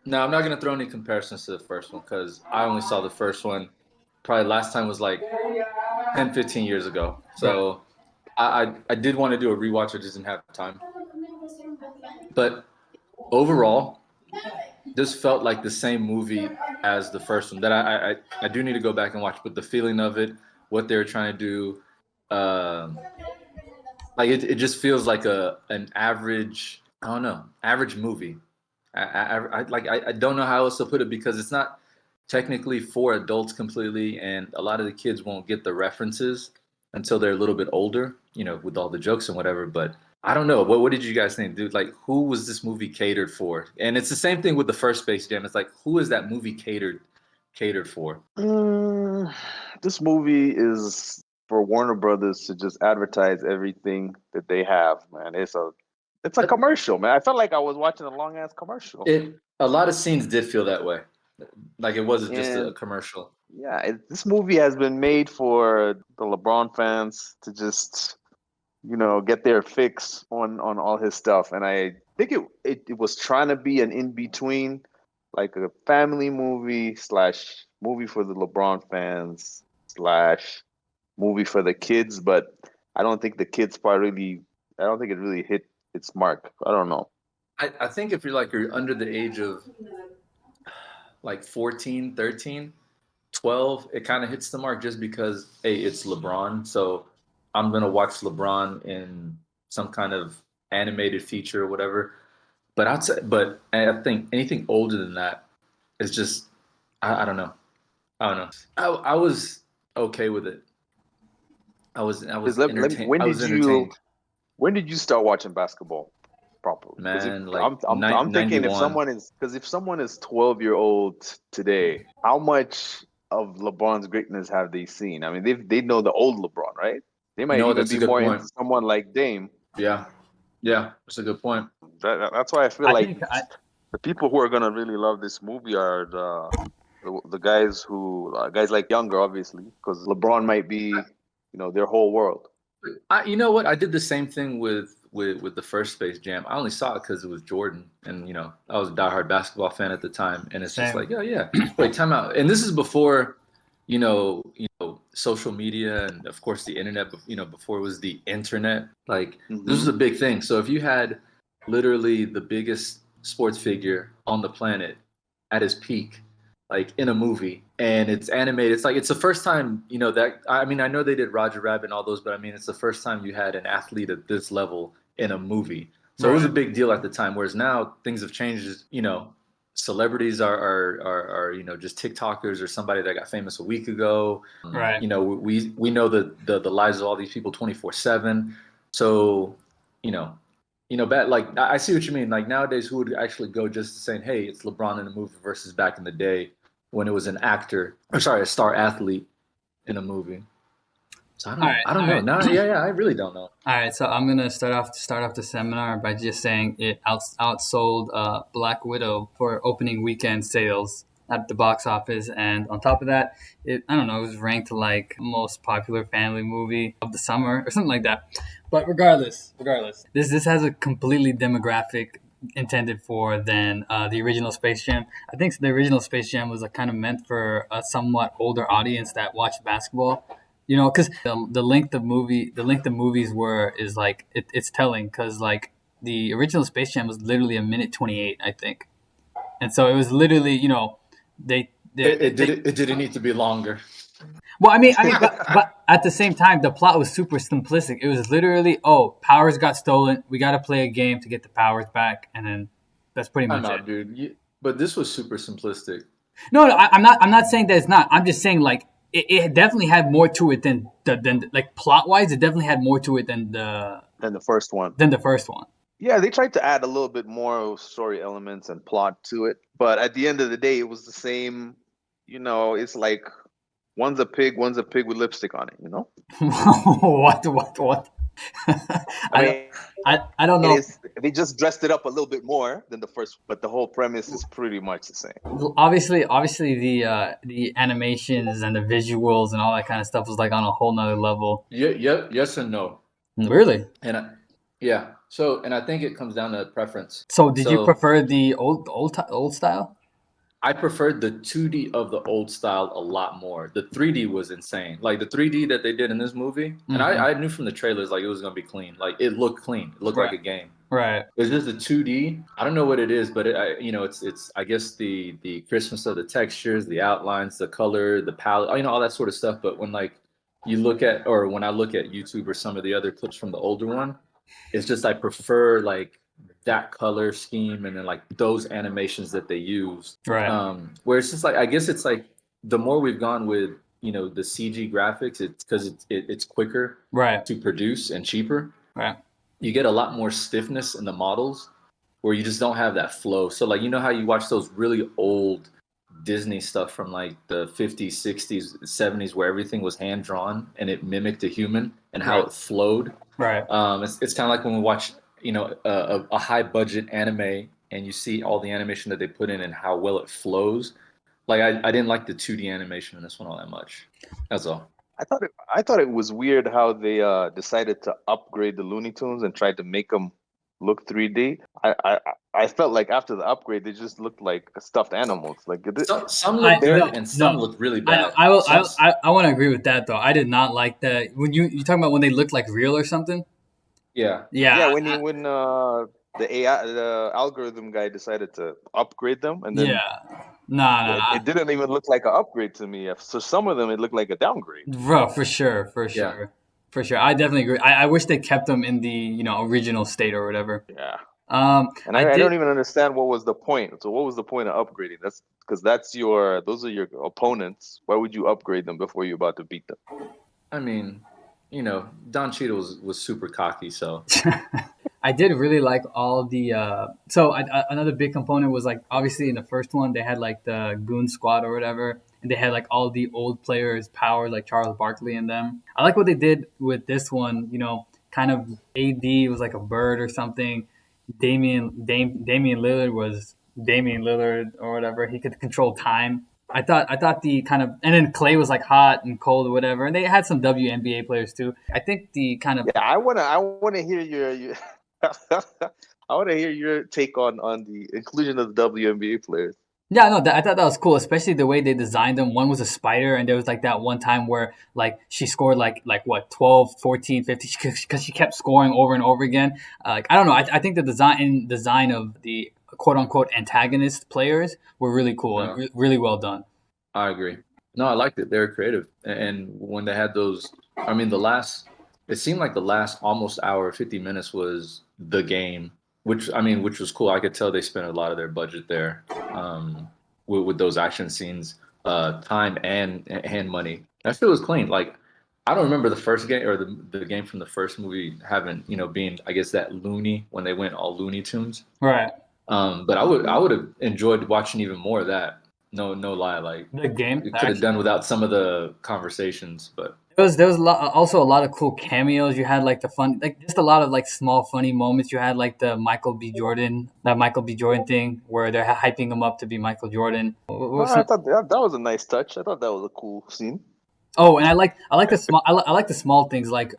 No, I'm not gonna throw any comparisons to the first one because I only saw the first one. Probably last time was like 10, 15 years ago. Right. So I did want to do a rewatch. I just didn't have time. But overall, this felt like the same movie as the first one. That I do need to go back and watch. But the feeling of it, what they were trying to do, um, like it just feels like an average. I don't know, average movie. I don't know how else to put it because it's not technically for adults completely, and a lot of the kids won't get the references until they're a little bit older, with all the jokes and whatever. But I don't know. What did you guys think, dude? Like, who was this movie catered for? And it's the same thing with the first Space Jam. It's like, who is that movie catered for? Mm, this movie is for Warner Brothers to just advertise everything that they have, man. It's a commercial, man. I felt like I was watching a long ass commercial. A lot of scenes did feel that way, like it wasn't just a And commercial. yeah, this movie has been made for the LeBron fans to just, get their fix on all his stuff. And I think it was trying to be an in between, like a family movie slash movie for the LeBron fans slash movie for the kids. But I don't think the kids part really, I don't think it really hit its mark. I don't know. I think if you're under the age of like 14, 13, 12, it kind of hits the mark just because, hey, it's LeBron. So I'm going to watch LeBron in some kind of animated feature or whatever. But I think anything older than that is just, I don't know. I don't know. I was okay with it. I was 'Cause entertained. when I was did you entertained, when did you start watching basketball properly? Because if man. Like I'm thinking if 91. someone is 12-year-old today, how much of LeBron's greatness have they seen? I mean, they know the old LeBron, right? They You might know what? even That's a be good more point. into someone like Dame. Yeah, yeah, that's a good point. That's why I feel I like think the people who are gonna really love this movie are the guys guys like younger, obviously, because LeBron might be, their whole world. You know what? I did the same thing with the first Space Jam. I only saw it because it was Jordan, and I was a diehard basketball fan at the time, and it's just same. like, oh yeah, wait, time out. And this is before, social media and of course the internet. Before it was the internet. Like this was Hmm. a big thing. So if you had literally the biggest sports figure on the planet at his peak, like in a movie, and it's animated. It's like it's the first time, that I mean, I know they did Roger Rabbit and all those, but I mean it's the first time you had an athlete at this level in a movie. So it was a Right. big deal at the time. Whereas now things have changed. Celebrities are just TikTokers or somebody that got famous a week ago. Right. We know the lives of all these people 24/7. So, you know, bad, like I see what you mean. Like nowadays, who would actually go just to saying, "Hey, it's LeBron in a movie," versus back in the day when it was an actor, or sorry, a star athlete in a movie. So All right. I don't All know. right. No, yeah, I really don't know. All right, so I'm gonna start off the seminar by just saying it outsold Black Widow for opening weekend sales at the box office, and on top of that, I don't know, it was ranked like most popular family movie of the summer or something like that. But regardless, this has a completely demographic intended for than the original Space Jam. I think the original Space Jam was kind of meant for a somewhat older audience that watched basketball. Because the length of movies is like it's telling because like the original Space Jam was literally a minute 28, I think, and so it was literally It didn't need to be longer. well, but at the same time, the plot was super simplistic. It was literally, powers got stolen. We got to play a game to get the powers back, and then that's pretty I much know, it. dude. But this was super simplistic. No, I'm not. I'm not saying that it's not. I'm just saying like it definitely had more to it than like plot wise. It definitely had more to it than Than the first one. the first one. Yeah, they tried to add a little bit more story elements and plot to it, but at the end of the day, it was the same. It's like one's a pig with lipstick on it. What? I I don't. mean, I don't it know. is. They just dressed it up a little bit more than the first, but the whole premise is pretty much the same. Obviously, the animations and the visuals and all that kind of stuff was like on a whole nother level. Yeah, yes and no. Really? And yeah, So, and I think it comes down to preference. So did you So prefer the old style? I preferred the 2D of the old style a lot more. The 3D was insane. Like the 3D that they did in this movie, and Hmm. I knew from the trailers like it was gonna be clean. Like it looked clean. It looked like Right. a game. Right. It's just the 2D. I don't know what it is, but it's I guess the crispness of the textures, the outlines, the color, the palette, all that sort of stuff. But when like you look at, or when I look at YouTube or some of the other clips from the older one, it's just I prefer like that color scheme and then like those animations that they use. Right. Where it's just like I guess it's like the more we've gone with the CG graphics, it's because it's quicker Right. to produce and cheaper. Right. You get a lot more stiffness in the models where you just don't have that flow. So like how you watch those really old Disney stuff from like the 50s, 60s, 70s where everything was hand drawn and it mimicked a human and how Right. it flowed. Right. It's kind of like when we watch a high budget anime and you see all the animation that they put in and how well it flows. Like I didn't like the 2D animation in this one all that much. That's all. I thought it was weird how they decided to upgrade the Looney Tunes and tried to make them look 3D. I felt like after the upgrade, they just looked like stuffed animals. Like Some I look great no, and some no. look really I know. bad. I will. Some, I want to agree with that though. I did not like that when you talking about when they looked like real or something. yeah. Yeah. yeah, when the AI the algorithm guy decided to upgrade them, and then Yeah. Nah. it didn't even look like an upgrade to me. So some of them it looked like a downgrade. Bro, for sure, for Yeah. sure, for sure. I definitely agree. I wish they kept them in the original state or whatever. Yeah. And I I did. don't even understand what was the point. So what was the point of upgrading? That's because those are your opponents. Why would you upgrade them before you're about to beat them? I mean, Don Cheadle was super cocky, so I did really like all the. So another big component was like obviously in the first one they had like the Goon Squad or whatever, and they had like all the old players' power like Charles Barkley and them. I like what they did with this one. Kind of AD was like a bird or something. Damian Lillard was Damian Lillard or whatever. He could control time. I thought the kind of, and then Clay was like hot and cold or whatever, and they had some WNBA players too. I think the kind of Yeah, I wanna hear your I want to hear your take on the inclusion of the WNBA players. Yeah, no, I thought that was cool, especially the way they designed them. One was a spider, and there was like that one time where like she scored like what 12, 14, 15 because she kept scoring over and over again. I don't know. I think the design of the quote unquote antagonist players were really cool and really well done. I agree. No, I liked it. They were creative, and when they had those, I mean, it seemed like the last almost hour, 50 minutes was the game, which was cool. I could tell they spent a lot of their budget there, with those action scenes, time and money. That shit was clean. Like, I don't remember the first game or the game from the first movie having, being, I guess, that loony when they went all Looney Tunes. Right. But I would have enjoyed watching even more of that. No lie. Like The game. we could have done without some of the conversations, but There was also a lot of cool cameos. You had like the fun, like just a lot of like small funny moments. You had like the Michael B. Jordan thing where they're hyping him up to be Michael Jordan. I thought that was a nice touch. I thought that was a cool scene. Oh, and I like the small things like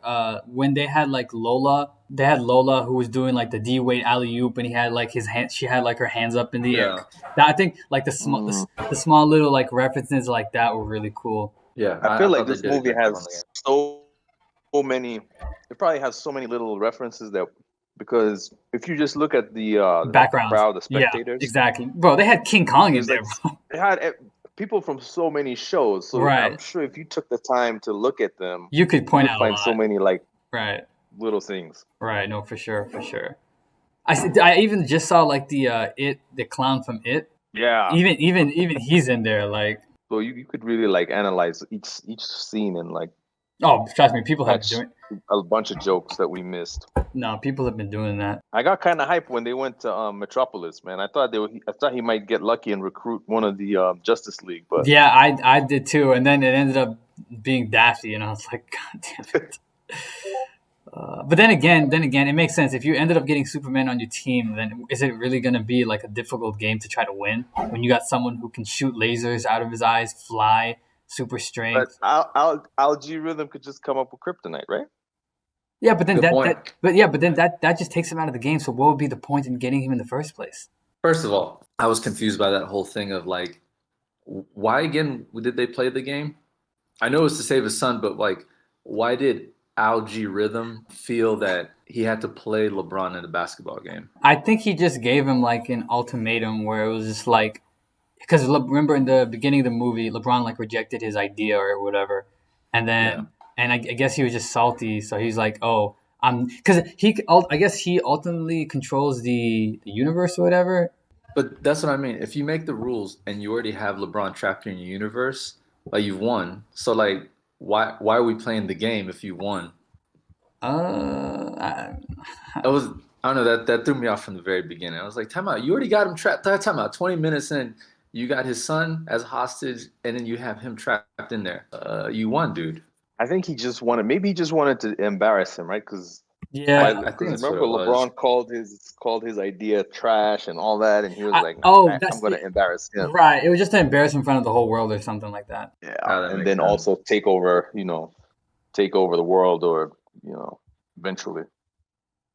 when they had like Lola. They had Lola who was doing like the D Wade alley oop, and he had like his hand. She had like her hands up in the air. I think like the small little like references like that were really cool. yeah, I feel like thought they this did a movie good job on has the so many. It probably has so many little references that because if you just look at the Backgrounds, crowd, the yeah, spectators, exactly, bro. They had King Kong in there's there, like bro. it had people from so many shows. So Right. I'm sure if you took the time to look at them, You could point out a find lot. so many like Right. little things. Right. No, for sure. I even just saw like the clown from It. Yeah. Even he's in there. Like, So you could really like analyze each scene and like oh, trust me, people have catch been doing. a bunch of jokes that we missed. No, people have been doing that. I got kind of hyped when they went to Metropolis, man. I thought he might get lucky and recruit one of the Justice League, but Yeah, I did too, and then it ended up being Daffy, and I was like, God damn it. But then again, it makes sense. If you ended up getting Superman on your team, then is it really going to be like a difficult game to try to win when you got someone who can shoot lasers out of his eyes, fly, super strength? Algae Rhythm could just come up with kryptonite, right? Yeah, but then Good point. but then that just takes him out of the game. So what would be the point in getting him in the first place? First of all, I was confused by that whole thing of like, why again did they play the game? I know it's to save his son, but like, why did Algae Rhythm feel that he had to play LeBron in a basketball game? I think he just gave him like an ultimatum where it was just like, because remember in the beginning of the movie, LeBron like rejected his idea or whatever, and then Yeah. and I guess he was just salty, so he's like, oh, because I guess he ultimately controls the universe or whatever. But that's what I mean. If you make the rules and you already have LeBron trapped in your universe, like you've won. So like, why are we playing the game if you won? Uh, That was I don't know that threw me off from the very beginning. I was like, time out. You already got him trapped. Time out. 20 minutes in, you got his son as hostage, and then you have him trapped in there. You won, dude. I think he just wanted. Maybe he just wanted to embarrass him, right? Because yeah. I think that's what remember it was. LeBron called his idea trash and all that, and he was like, That's I'm going to embarrass him." right. It was just to embarrass him in front of the whole world or something like that. Yeah, That and makes then sense. also take over the world, or eventually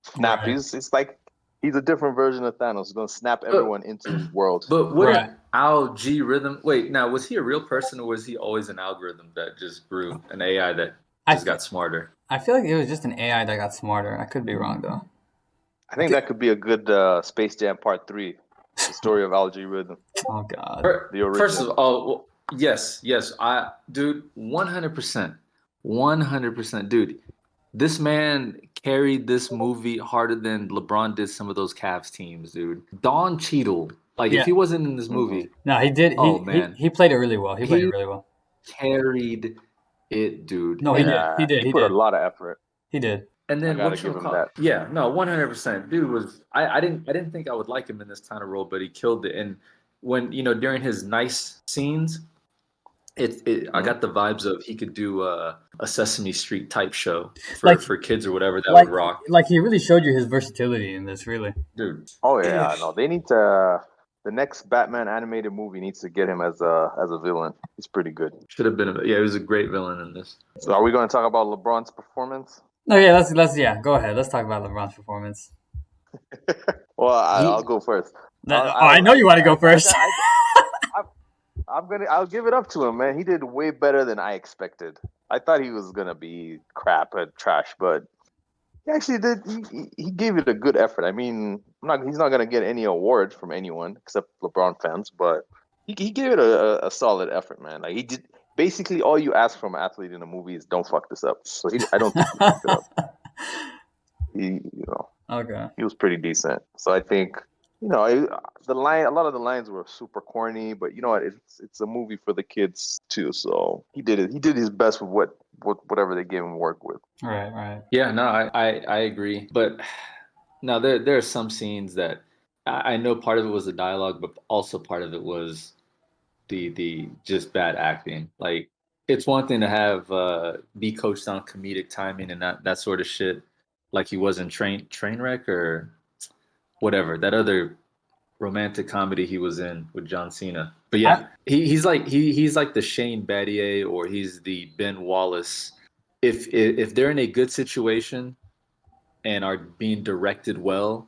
snap. Right. It's like he's a different version of Thanos. He's going to snap everyone into his world. But wouldn't Right. Algae Rhythm? Wait, now was he a real person or was he always an algorithm that just grew, an AI that I just got smarter? I feel like it was just an AI that got smarter. I could be wrong though. I think that could be a good Space Jam Part 3, the story of Algae Rhythm, Oh God. the original. First of all, well, yes, dude, 100%, 100%, dude. This man carried this movie harder than LeBron did some of those Cavs teams, dude. Don Cheadle, like if Yeah. he wasn't in this Mhm. movie, No, he did. oh man, He played it really well. He played it he really well. carried it, dude. No, he did. He did. He He put a did. lot of effort. He did. And I then gotta what you give him call? that. Yeah, no, 100%. Dude was I didn't think I would like him in this kind of role, but he killed it. And when during his nice scenes, I Mhm. got the vibes of he could do a Sesame Street type show Like for kids or whatever that like would rock, like he really showed you his versatility in this. Really. dude. Oh yeah, no, they need to. The next Batman animated movie needs to get him as a villain. He's pretty good. Should have been yeah, he was a great villain in this. So, are we going to talk about LeBron's performance? No, yeah. Let's yeah. Go ahead. Let's talk about LeBron's performance. Well, He I'll go first. I know you want to go first. I'll give it up to him, man. He did way better than I expected. I thought he was gonna be crap and trash, but he actually did. He gave it a good effort. I mean, he's not gonna get any award from anyone except LeBron fans, but he gave it a solid effort, man. Like he did basically all you ask from an athlete in a movie is don't fuck this up. So I don't think he fucked it up. He Okay. he was pretty decent. So I think a lot of the lines were super corny, but you know what? It's a movie for the kids too. So he did it. He did his best with whatever they gave him work with. Right. Right. Yeah, no, I agree. But now there are some scenes that I know part of it was the dialogue, but also part of it was the just bad acting. Like it's one thing to have be coached on comedic timing and that sort of shit, like he was in Trainwreck or whatever that other romantic comedy he was in with John Cena. But yeah, he's like he's like the Shane Battier or he's the Ben Wallace. If they're in a good situation and are being directed well,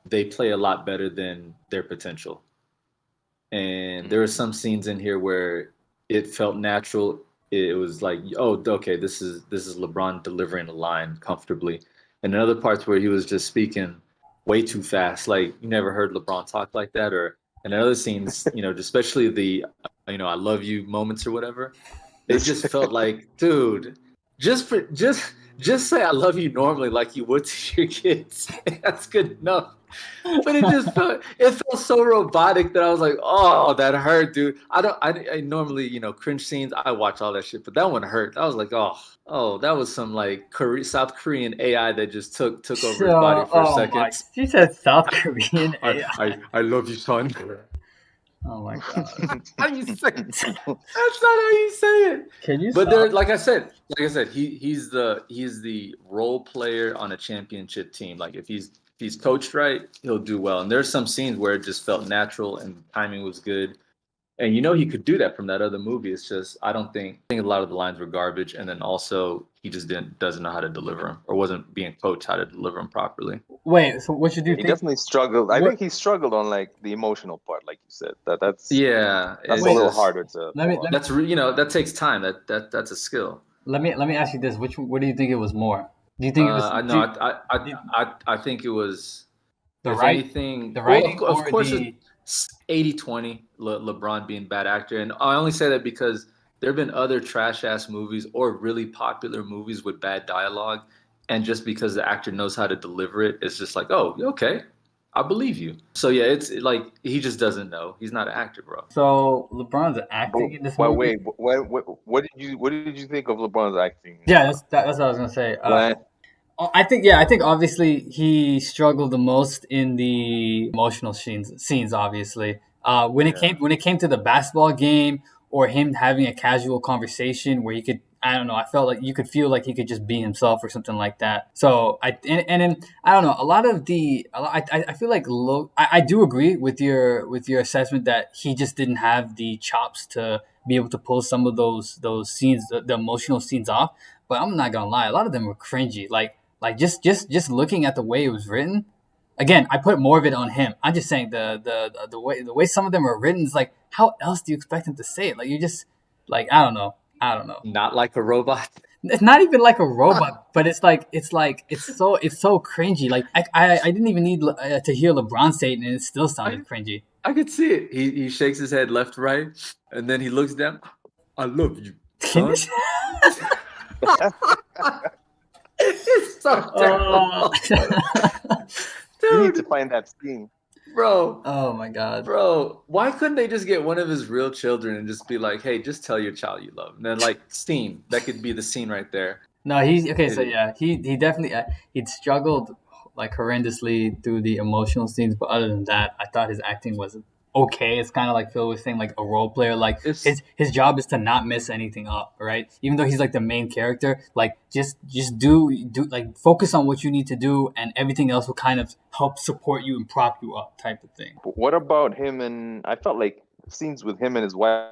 they play a lot better than their potential. And there were some scenes in here where it felt natural. It was like, oh, okay, this is LeBron delivering a line comfortably. And in other parts where he was just speaking way too fast, like you never heard LeBron talk like that. Or in other scenes, especially the I love you moments or whatever, it just felt like, dude, just say I love you normally like you would to your kids. That's good enough. But it felt so robotic that I was like, oh, that hurt, dude. I normally, cringe scenes, I watch all that shit, but that one hurt. I was like, oh, that was some like South Korean AI that just took over his body for a Oh second. my! You said South Korean AI. I love you, son. Oh my God. How you say it? That's not how you say it. Can you But stop? there, like I said, he's the role player on a championship team. Like if he's coached right, he'll do well. And there's some scenes where it just felt natural and timing was good. And you know he could do that from that other movie. It's just I think a lot of the lines were garbage, and then also he just doesn't know how to deliver them, or wasn't being coached how to deliver them properly. Wait, so what should you He think? definitely struggled. I What? think he struggled on like the emotional part, like you said. That's Yeah, that's a it's little just harder to Let me pull off. that's that takes time. That's a skill. let me ask you this: what do you think it was more? Do you think it was I know. do- I think it was, the if right anything. the Well, writing of or course, the? it's 80-20. LeBron being bad actor, and I only say that because there have been other trash ass movies or really popular movies with bad dialogue, and just because the actor knows how to deliver it, it's just like, oh, okay, I believe you. So yeah, it's like he just doesn't know. He's not an actor, bro. So LeBron's But, acting in this but movie. wait, what did you think of LeBron's acting? Yeah, that's what I was gonna say. Like, I think obviously he struggled the most in the emotional scenes obviously. Yeah. When it came to the basketball game or him having a casual conversation where he could, I don't know, I felt like you could feel like he could just be himself or something like that. So and then I don't know, a lot of I feel like I do agree with your assessment that he just didn't have the chops to be able to pull some of those scenes, the emotional scenes off. But I'm not gonna lie, a lot of them were cringy. Like just looking at the way it was written. Again, I put more of it on him. I'm just saying the way some of them are written is like, how else do you expect him to say it? Like you just like I don't know. Not like a robot. It's not even like a robot, but it's so cringy. Like I didn't even need to hear LeBron say it, and it still sounded cringy. I could see it. He shakes his head left, right, and then he looks down. I love you, Can son. you- It's so terrible. you need Dude, to find that scene. bro, Oh my god. bro, why couldn't they just get one of his real children and just be like, hey, just tell your child you love him? And then like scene, that could be the scene right there. No, he's okay. So It- yeah, he definitely he'd struggled like horrendously through the emotional scenes, but other than that, I thought his acting was okay. It's kind of like Phil was saying, like a role player. Like It's his job is to not mess anything up, right? Even though he's like the main character, like just do like focus on what you need to do, and everything else will kind of help support you and prop you up, type of thing. What about him and I felt like scenes with him and his wife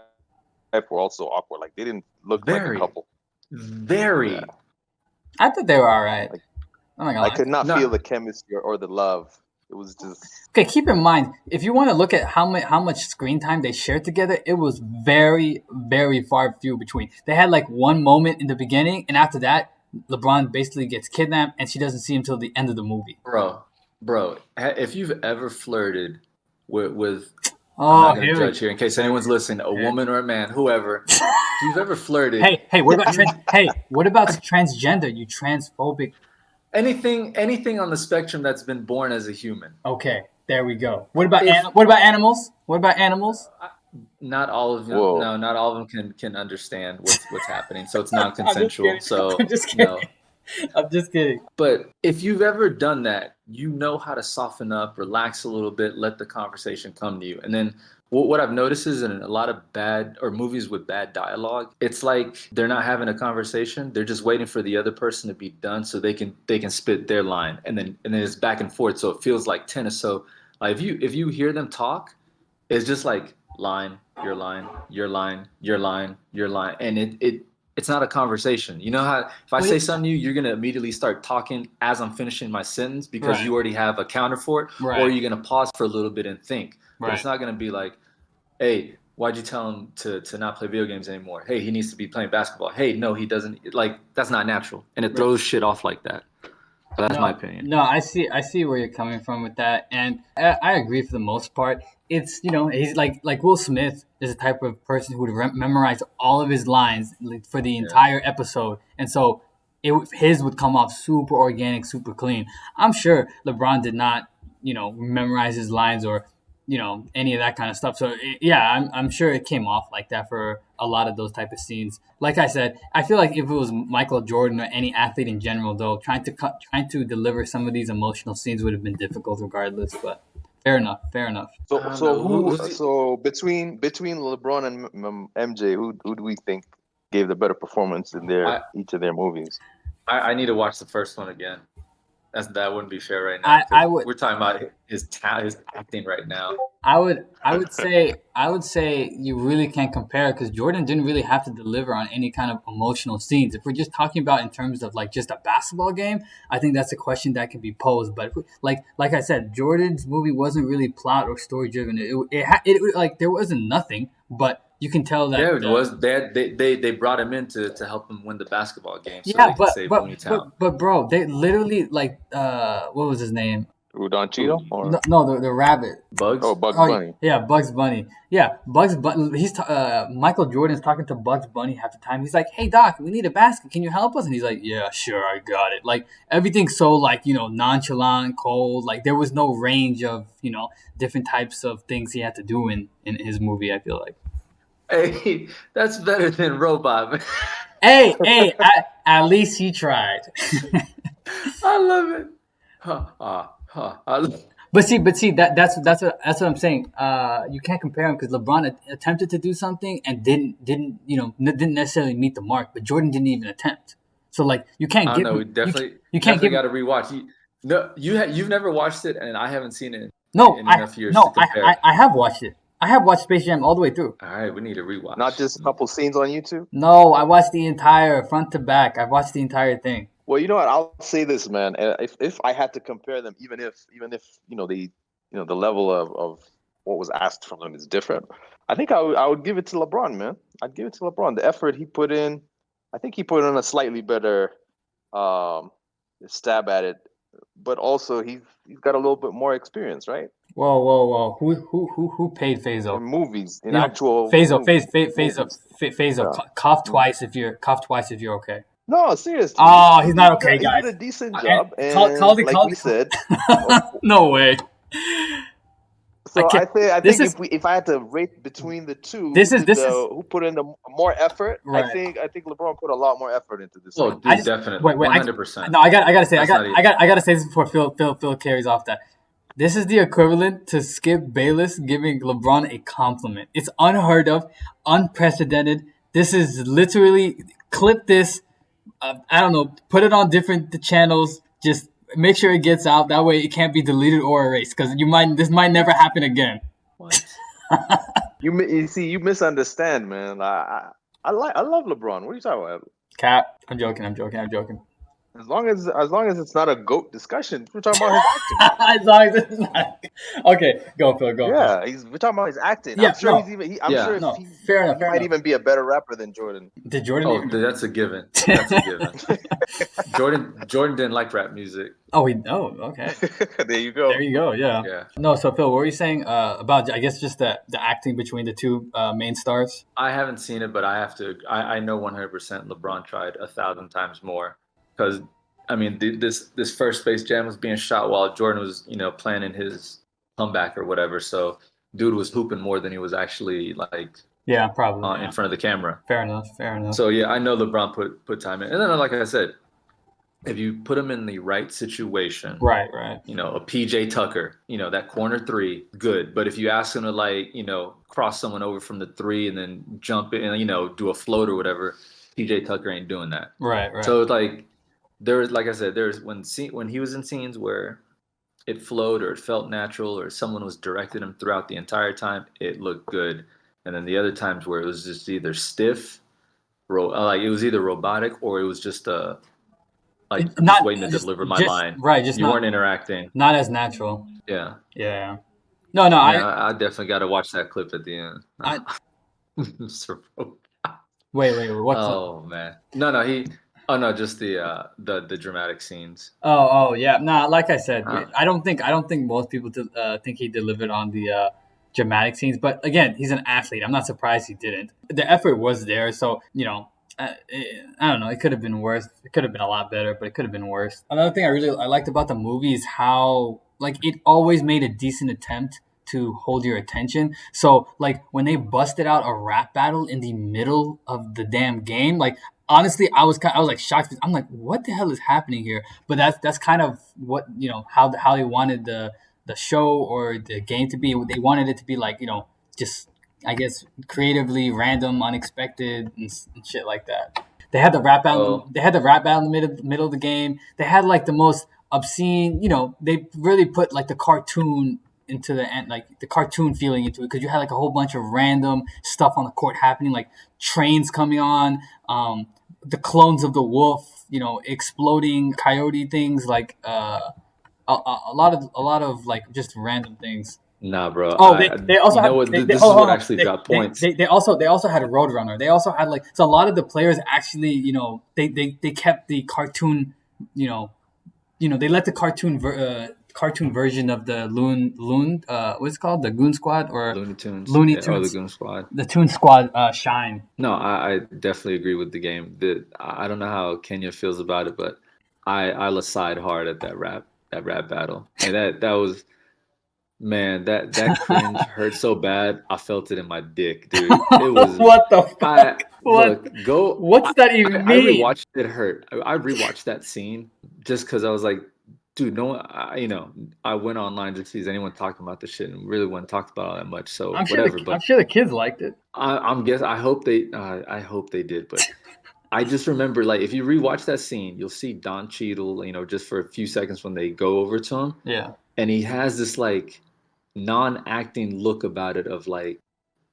were also awkward. Like they didn't look like a very, couple. very. Yeah. I thought they were all right. Like, I'm not gonna I lie. could not No. feel the chemistry or the love. It was just Okay, keep in mind, if you want to look at how much screen time they shared together, it was very, very far few between. They had like one moment in the beginning, and after that, LeBron basically gets kidnapped, and she doesn't see him till the end of the movie. Bro, if you've ever flirted with I'm Oh, not going to here we judge here in case anyone's listening, a woman or a man, whoever. If you've ever flirted, Hey, what about what about transgender? You transphobic. anything on the spectrum that's been born as a human. Okay, there we go. What about If what about animals? What about animals? not all of them, whoa. no, not all of them can understand what's happening. So it's I'm just non-consensual. kidding. So I'm just kidding. no. I'm just kidding. But if you've ever done that, you know how to soften up, relax a little bit, let the conversation come to you. And then what I've noticed is in a lot of bad or movies with bad dialogue, it's like they're not having a conversation. They're just waiting for the other person to be done so they can spit their line. And then it's back and forth. So it feels like tennis. So like if you hear them talk, it's just like line, your line, your line, your line, your line. And it's not a conversation. You know how if I say something to you, you're gonna immediately start talking as I'm finishing my sentence because Right. you already have a counter for it, or Right. you're gonna pause for a little bit and think. But Right. it's not gonna be like, hey, why'd you tell him to not play video games anymore? Hey, he needs to be playing basketball. Hey, no, he doesn't. Like that's not natural, and it throws shit off like that. So that's my opinion. No, I see where you're coming from with that, and I agree for the most part. It's he's like Will Smith is the type of person who would memorize all of his lines like, for the entire episode, and so his would come off super organic, super clean. I'm sure LeBron did not memorize his lines or any of that kind of stuff. So yeah, I'm sure it came off like that for a lot of those type of scenes. Like I said, I feel like if it was Michael Jordan or any athlete in general, though, trying to deliver some of these emotional scenes would have been difficult regardless. But fair enough. So I don't so know. who Who's the- so between LeBron and MJ, who do we think gave the better performance in I, each of their movies? I need to watch the first one again. that wouldn't be fair right now. I would We're talking about his acting right now. I would say you really can't compare because Jordan didn't really have to deliver on any kind of emotional scenes. If we're just talking about in terms of like just a basketball game, I think that's a question that can be posed. But like I said, Jordan's movie wasn't really plot or story driven. It like there wasn't nothing, but you can tell that. Yeah, it was. They brought him in to help him win the basketball game so Yeah, they could save Looney Town. but bro, they literally like what was his name? Udon Cheeto or No, the rabbit. Bugs. oh Bugs Bunny. Yeah, Bugs Bunny. Yeah, Bugs Bunny. Michael Jordan's talking to Bugs Bunny half the time. He's like, "Hey Doc, we need a basket. Can you help us?" And he's like, "Yeah, sure, I got it." Like everything's so like nonchalant, cold. Like there was no range of different types of things he had to do in his movie. I feel like. Hey, that's better than Robot. Hey, at least he tried. I love it. I love But see, that's what I'm saying. You can't compare him because LeBron attempted to do something and didn't necessarily meet the mark. But Jordan didn't even attempt. So like you can't I give. don't know. We definitely got to rewatch. You've never watched it, and I haven't seen it. No, in enough years to compare. I have watched it. I have watched Space Jam all the way through. All right, we need to rewatch. Not just a couple scenes on YouTube. No, I watched the entire front to back. I've watched the entire thing. Well, you know what? I'll say this, man. If I had to compare them, even if the level of what was asked from them is different, I think I would give it to LeBron, man. I'd give it to LeBron. The effort he put in, I think he put in a slightly better stab at it, but also he's got a little bit more experience, right? Whoa! Who paid Fahzo? In movies, in actual Fahzo. Yeah. Cough twice if you're okay. No, seriously. Oh, he's not okay, He guys. did a decent job, and Call like we said. No way. So I think is- if I had to rate between the two, who put in the more effort, Right. I think LeBron put a lot more effort into this. Oh, one. dude, definitely. Wait, 100%. No, I gotta say, I That's not gotta say this before Phil carries off that. This is the equivalent to Skip Bayless giving LeBron a compliment. It's unheard of, unprecedented. This is literally clip this. I don't know. Put it on different channels. Just make sure it gets out. That way, it can't be deleted or erased because this might never happen again. What? You see, you misunderstand, man. I love LeBron. What are you talking about? Cap. I'm joking. As long as it's not a GOAT discussion, we're talking about his acting. As long as it's not. Okay, go Phil. Go. Yeah, we're talking about his acting. Yeah, I'm sure no. he's even. I'm sure No, he fair enough. might even be a better rapper than Jordan. Did Jordan? Oh, even- dude, that's a given. Jordan didn't like rap music. Oh, okay. There you go. There you go. Yeah. Yeah. No, so Phil, what were you saying about? I guess just the acting between the two main stars. I haven't seen it, but I have to. I know 100% LeBron tried 1,000 times more because I mean this first Space Jam was being shot while Jordan was planning his comeback or whatever. So dude was hooping more than he was actually like Yeah, probably in front of the camera. Fair enough. So yeah, I know LeBron put time in, and then like I said, if you put him in the right situation, Right. a PJ Tucker, that corner three, good. But if you ask him to cross someone over from the three and then jump in and do a float or whatever, PJ Tucker ain't doing that. Right. So it's like like I said, there's when he was in scenes where it flowed or it felt natural or someone was directing him throughout the entire time, it looked good. And then the other times where it was just either stiff, like it was either robotic or it was just just waiting to deliver my line. Right. You weren't interacting. Not as natural. Yeah. Yeah. No. I definitely got to watch that clip at the end. Wait. What? Oh man. No. Oh no, just the dramatic scenes. Oh yeah. Nah, like I said, I don't think most people think he delivered on the dramatic scenes. But again, he's an athlete. I'm not surprised he didn't. The effort was there, so I don't know. It could have been worse. It could have been a lot better, but it could have been worse. Another thing I liked about the movie is how it always made a decent attempt to hold your attention. So when they busted out a rap battle in the middle of the damn game, honestly, I was shocked. I'm like, what the hell is happening here? But that's kind of what how they wanted the show or the game to be. They wanted it to be just I guess creatively random, unexpected, and shit like that. They had the rap battle. They had the rap battle in the middle of the game. They had the most obscene. You know, they really put like the cartoon into the end, like the cartoon feeling into it, because you had like a whole bunch of random stuff on the court happening, like trains coming on, the clones of the wolf, you know, exploding coyote things, like a lot of like just random things. Nah, bro. Oh, they also You know had what? they This is hold what on. actually dropped points. They also had a Roadrunner. They also had like, so a lot of the players actually, you know, they kept the cartoon, you know, they let the cartoon version of the what's it called, the Goon Squad or Looney Tunes. Looney Yeah, or the Tunes, Goon Squad. the Toon Squad shine. No, I definitely agree with the game. I don't know how Kenya feels about it, but I sighed hard at that rap battle. And that was, man, that cringe hurt so bad. I felt it in my dick, dude. It was. What the fuck? Look, go. What's that even I mean? rewatched it. Hurt. I rewatched that scene just because I was like, dude, no, I went online just to see is anyone talking about this shit, and really wasn't talked about all that much. So I'm sure whatever. I'm But sure the kids liked it. I'm guessing. I hope they did. But I just remember, like, if you rewatch that scene, you'll see Don Cheadle, just for a few seconds when they go over to him, Yeah. and he has this like non-acting look about it of like,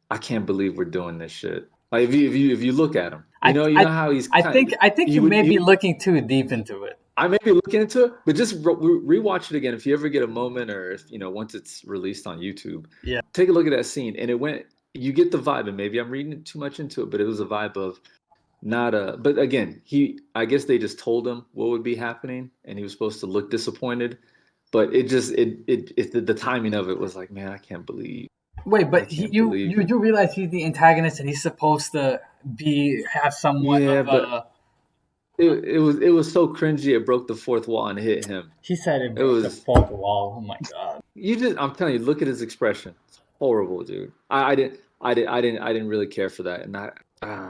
I can't believe we're doing this shit. Like if you look at him, you know how he's. I think you may be looking too deep into it. I may be looking into it, but just rewatch it again if you ever get a moment, or if once it's released on YouTube. Yeah. Take a look at that scene, and you get the vibe, and maybe I'm reading too much into it, but it was a vibe of not a. But again, I guess they just told him what would be happening, and he was supposed to look disappointed, but the timing of it was like, man, I can't believe. Wait, but you do realize he's the antagonist, and he's supposed to have somewhat of a. It was so cringy. It broke the fourth wall and hit him. He said it broke the fourth wall. Oh my god! I'm telling you, look at his expression. It's horrible, dude. I didn't really care for that, and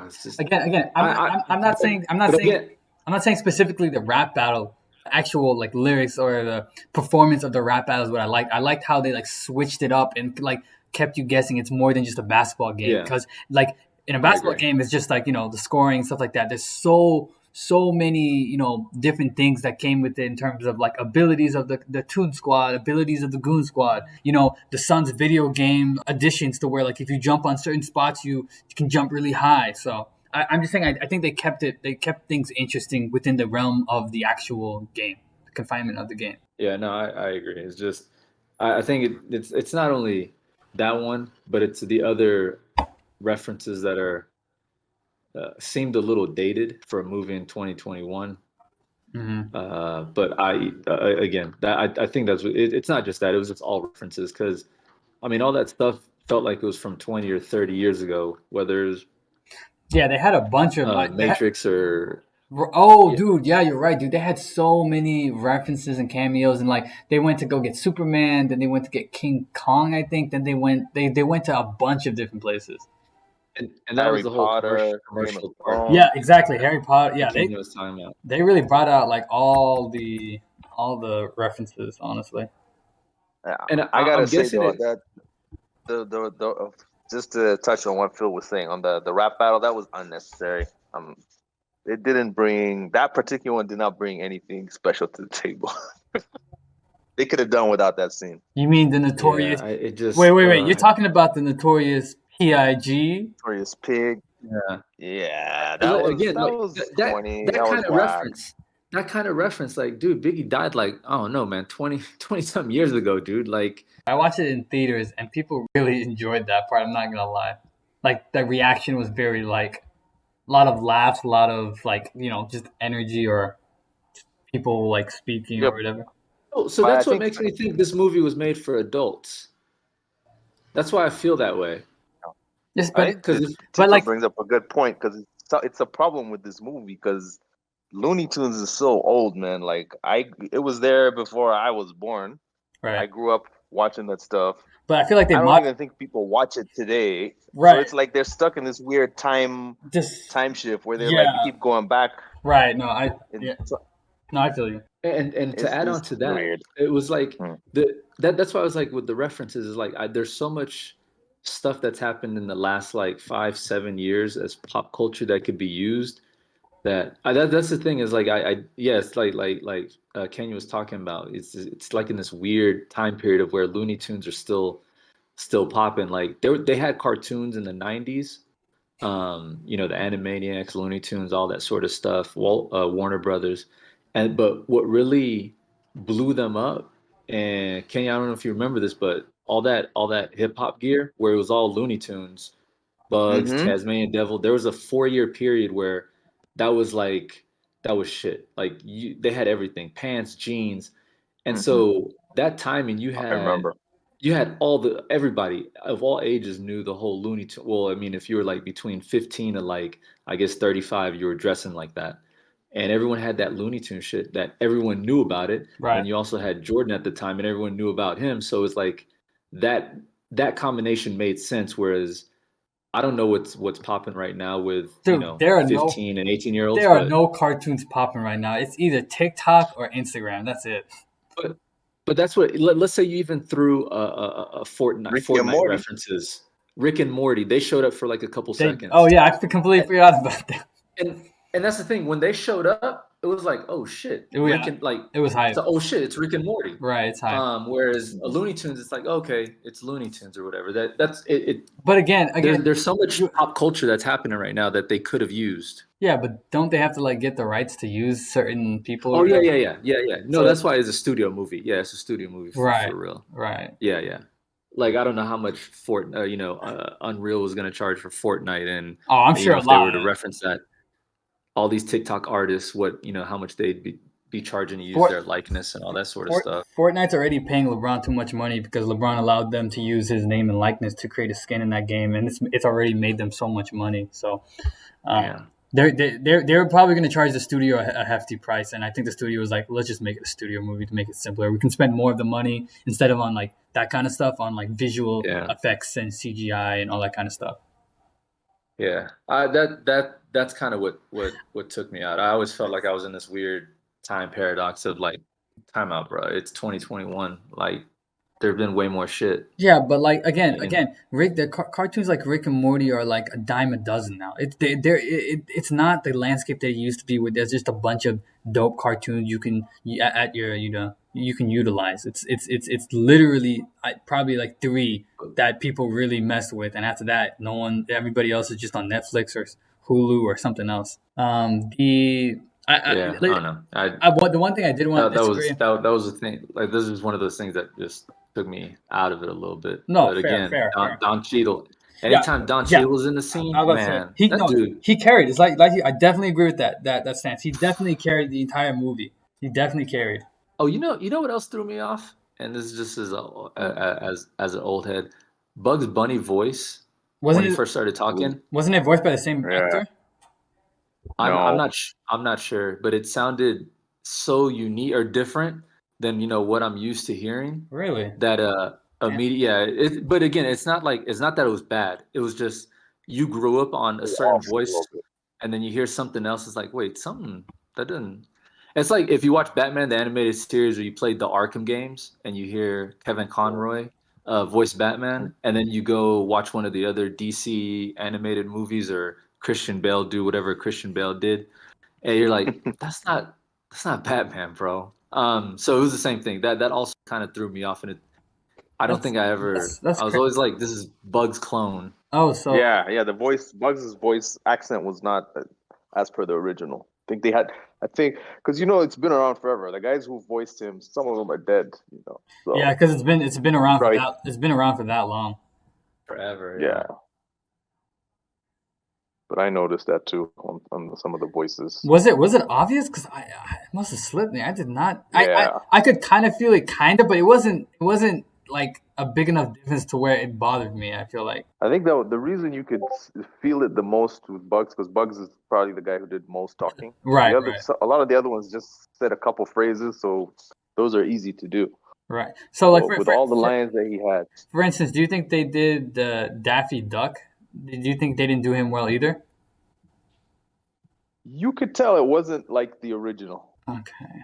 it's just again. I'm not saying specifically the rap battle, actual like lyrics or the performance of the rap battle is what I liked. I liked how they like switched it up and like kept you guessing it's more than just a basketball game, because like in a basketball game it's just like the scoring, stuff like that. There's so many different things that came with it in terms of like abilities of the Toon Squad, abilities of the Goon Squad, the Suns video game additions to where like if you jump on certain spots you can jump really high. So I'm just saying I think they kept things interesting within the realm of the actual game, the confinement of the game. Yeah, no, I agree. It's just I think it's not only that one, but it's the other references that are seemed a little dated for a movie in 2021. Mm-hmm. But again, that I think it's not just that. It was just all references, because I mean all that stuff felt like it was from 20 or 30 years ago. Whether it was they had a bunch of Matrix or. Dude, yeah, you're right, dude. They had so many references and cameos, and like they went to go get Superman, then they went to get King Kong, I think. Then they went to a bunch of different places. And that Harry was the whole Potter, commercial part. Yeah, exactly. Harry Potter. Yeah, they really brought out like all the references, honestly. Yeah, and I gotta say though that the just to touch on what Phil was saying on the rap battle, that was unnecessary. It didn't bring, that particular one did not bring anything special to the table. They could have done without that scene. You mean the notorious? Yeah, wait. You're talking about the notorious PIG? Notorious Pig. Yeah. That was corny. That kind of reference. That kind of reference, like, dude, Biggie died like, I don't know, man, 20 something years ago, dude. Like, I watched it in theaters, and people really enjoyed that part. I'm not gonna lie. Like, the reaction was very like. A lot of laughs, a lot of like just energy, or people like speaking or whatever. Oh, so that's what makes me think this movie was made for adults. That's why I feel that way. Yes, but like brings up a good point, because it's a problem with this movie, because Looney Tunes is so old, man. Like it was there before I was born. Right. I grew up watching that stuff. But I feel like I don't even think people watch it today. Right. So it's like they're stuck in this weird time shift where they're like keep going back. Right. No, I feel you. And to add on to that, weird. It was like that's why I was like, with the references is like there's so much stuff that's happened in the last like 5-7 years as pop culture that could be used. That's the thing is like I yeah, it's like Kenya was talking about. It's like in this weird time period of where Looney Tunes are still popping. Like they had cartoons in the 90s, the Animaniacs, Looney Tunes, all that sort of stuff, Warner Brothers, and but what really blew them up, and Kenya, I don't know if you remember this, but all that hip hop gear where it was all Looney Tunes, Bugs, Mm-hmm. Tasmanian Devil. There was a 4 year period where that was like that was shit. Like they had everything, pants, jeans, and Mm-hmm. so that timing I remember. you had everybody of all ages knew the whole Looney Tune. Well, I mean, if you were like between 15 and like I guess 35, you were dressing like that. And everyone had that Looney Tune shit that everyone knew about it. Right. And you also had Jordan at the time and everyone knew about him. So it's like that that combination made sense. Whereas I don't know what's popping right now with, Dude, there are no 15 and 18-year-olds, there are but no cartoons popping right now. It's either TikTok or Instagram. That's it. but but that's what let's say you even threw a Ricky and Fortnite Morty. references. Rick and Morty, they showed up for like a couple Oh seconds. yeah, I completely forgot about that. And and that's the thing. When they showed up, it was like, oh shit, Rick Yeah, and like it was hype. so oh shit, it's Rick and Morty. Right, it's hype. Whereas a Looney Tunes, it's like okay, it's Looney Tunes or whatever. That's it. But again, There's so much you, pop culture that's happening right now that they could have used. yeah, but don't they have to like get the rights to use certain people or Oh yeah, whatever? yeah. No, So that's why it's a studio movie. Yeah, it's a studio movie right, for real. right. Yeah. Like I don't know how much Unreal was gonna charge for Fortnite, and Oh, I'm sure a if they lot. were to reference that, all these TikTok artists, what how much they'd be charging to use Fort, their likeness and all that sort of stuff. Fortnite's already paying LeBron too much money because LeBron allowed them to use his name and likeness to create a skin in that game, and it's already made them so much money. So Yeah, they're probably going to charge the studio a hefty price, and I think the studio was like, let's just make it a studio movie to make it simpler. We can spend more of the money instead of on like that kind of stuff on like visual yeah, effects and CGI and all that kind of stuff. yeah. That's kind of what took me out. I always felt like I was in this weird time paradox of like, time out, bro. It's 2021. Like, there've been way more shit. Yeah, but like You know? Rick, the cartoons like Rick and Morty are like a dime a dozen now. It's not the landscape that it used to be. With there's just a bunch of dope cartoons at your you can utilize. It's literally probably like three that people really mess with, and after that, no one, everybody else is just on Netflix or Hulu or something else. The Yeah, I don't know. the one thing I did want That, to that was disagree. that, that was the thing. Like this is one of those things that just took me out of it a little bit. No, But fair, again, fair, fair. Don Cheadle. Yeah, Anytime Don yeah. Cheadle's in the I scene, was about to say man, that dude. he carried. It's I definitely agree with that stance. He definitely carried the entire movie. He definitely carried. Oh, you know what else threw me off? And this is just as an old head. Bugs Bunny voice when Wasn't he it first started talking. wasn't it voiced by the same Yeah. actor? No. I'm not sure, but it sounded so unique or different than what I'm used to hearing. Really? That Damn. immediate yeah. But again, it's not that it was bad. It was just you grew up on a They certain off a voice, little bit. and then you hear something else. It's like wait, something that doesn't. It's like if you watch Batman the animated series, or you played the Arkham games, and you hear Kevin Conroy voice Batman, and then you go watch one of the other DC animated movies, or Christian Bale do whatever Christian Bale did, and you're like, that's not Batman, bro. So it was the same thing. That also kind of threw me off, and I don't That's think that's I was crazy. always like, this is Bug's clone. Oh, so Yeah. The Bugs' voice accent was not as per the original. I think, because it's been around forever. The guys who voiced him, some of them are dead. yeah, So because it's been around for probably, that long. Forever, yeah. yeah. But I noticed that too on some of the voices. Was it obvious? Because it must have slipped me. I did not. Yeah. I could kind of feel it, kind of, but it wasn't like a big enough difference to where it bothered me. I feel like. I think the reason you could feel it the most with Bugs, because Bugs is probably the guy who did most talking. Right, right, A lot of the other ones just said a couple phrases, so those are easy to do. right. So like But with all the lines that he had, for instance, do you think they did the Daffy Duck? Did you think they didn't do him well either? you could tell it wasn't like the original. Okay.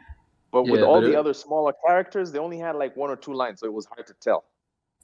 But with Yeah, all but the other smaller characters, they only had like one or two lines, so it was hard to tell.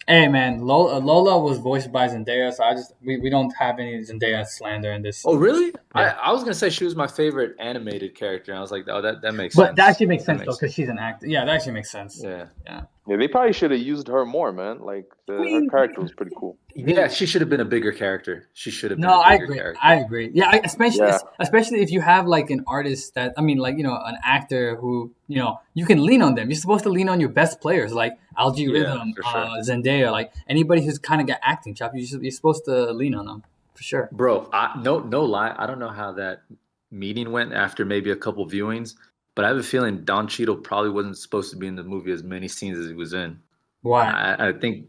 Hey man, Lola was voiced by Zendaya, so we don't have any Zendaya slander in this. Oh, really? Yeah. I was gonna say she was my favorite animated character, and I was like, oh, that makes But that sense. actually makes That sense though, makes because she's an actor. Yeah, that actually makes sense. yeah. Yeah. Yeah, they probably should have used her more, man. Like I her mean, character was pretty cool. Yeah, she should have been a bigger character. She should have no, been a I bigger agree. I character. agree. Yeah, Yeah, especially if you have like an artist that I mean, like an actor who you can lean on them. You're supposed to lean on your best players, like Algae Yeah, Rhythm, for sure. Zendaya, like anybody who's kind of got acting chops. You're supposed to lean on them for sure. Bro, no lie. I don't know how that meeting went after maybe a couple viewings, but I have a feeling Don Cheadle probably wasn't supposed to be in the movie as many scenes as he was in. Why? I think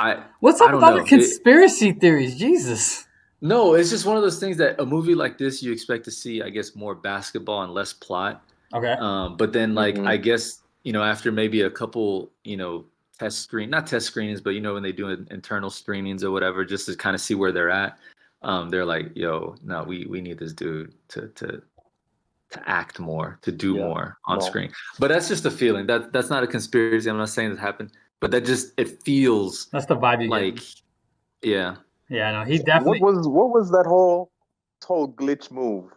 I What's I up with don't all the know. conspiracy theories? Jesus. No, it's just one of those things that a movie like this you expect to see, I guess, more basketball and less plot. Okay. But then like hmm I guess, after maybe a couple, not test screenings, but when they do internal screenings or whatever, just to kind of see where they're at, they're like, yo, no, we need this dude to act more, to do yeah. more on No, screen. But that's just a feeling. That's not a conspiracy. I'm not saying that happened, but that just it feels That's the vibe you like, get. yeah. Yeah, no, he what definitely. was that whole glitch move,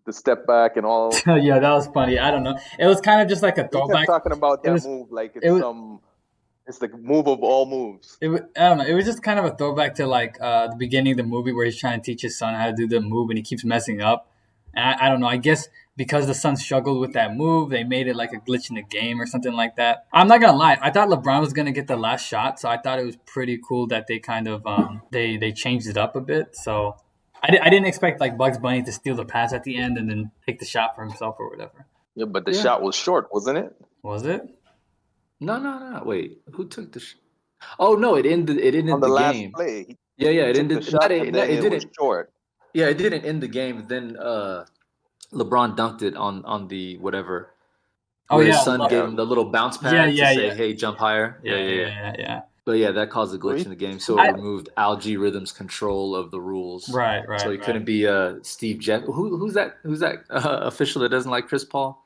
the step back and all? Yeah, that was funny. I don't know. It was kind of just like a They kept throwback. talking about It that was. move like It was. it's the move of all moves. I don't know. It was just kind of a throwback to like the beginning of the movie where he's trying to teach his son how to do the move and he keeps messing up. And I don't know. I guess because the son struggled with that move, they made it like a glitch in the game or something like that. I'm not gonna lie. I thought LeBron was gonna get the last shot, so I thought it was pretty cool that they kind of they changed it up a bit. So I didn't expect like Bugs Bunny to steal the pass at the end and then take the shot for himself or whatever. Yeah, but the Yeah. shot was short, wasn't it? Was it? No. Wait, who took the? Oh no, it On ended the the last game. play, Yeah, he it took the ended. Not shot it. and No, then it it was didn't. short. Yeah, it didn't end the game. Then LeBron dunked it on the whatever, Oh where his yeah, son gave Yeah. him the little bounce yeah, pad to yeah, say, yeah, "Hey, jump higher." Yeah, yeah, yeah, yeah, yeah. yeah, yeah. But yeah, that caused a So glitch in the game, so it I, removed Algae Rhythm's control of the rules. right, So right, he right. couldn't be Steve Jeff. Who's that official that doesn't like Chris Paul?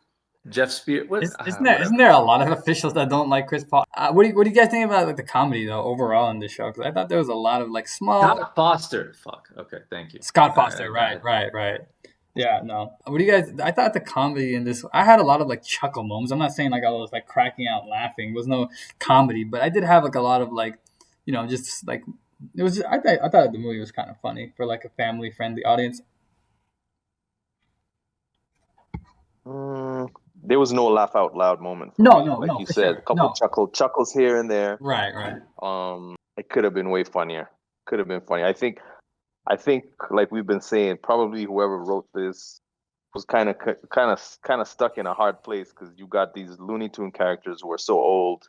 Jeff Spear. What? Isn't Whatever. there a lot of officials that don't like Chris Paul? What do you guys think about like the comedy though overall in this show? Because I thought there was a lot of like small Scott Foster. Fuck. Okay, thank you. Scott I Foster, got right, it. right, right. Yeah, no. What do you guys? I thought the comedy in this, I had a lot of like chuckle moments. I'm not saying like I was like cracking out laughing. It was no comedy, but I did have like a lot of like, just like it was. I thought the movie was kind of funny for like a family friendly audience. Mm, there was no laugh out loud moment for No, me. no, Like no, you for said, a sure. couple No, chuckles here and there. right, right. It could have been way funnier. Could have been funny. I think like we've been saying, probably whoever wrote this was kind of stuck in a hard place because you got these Looney Tune characters who are so old,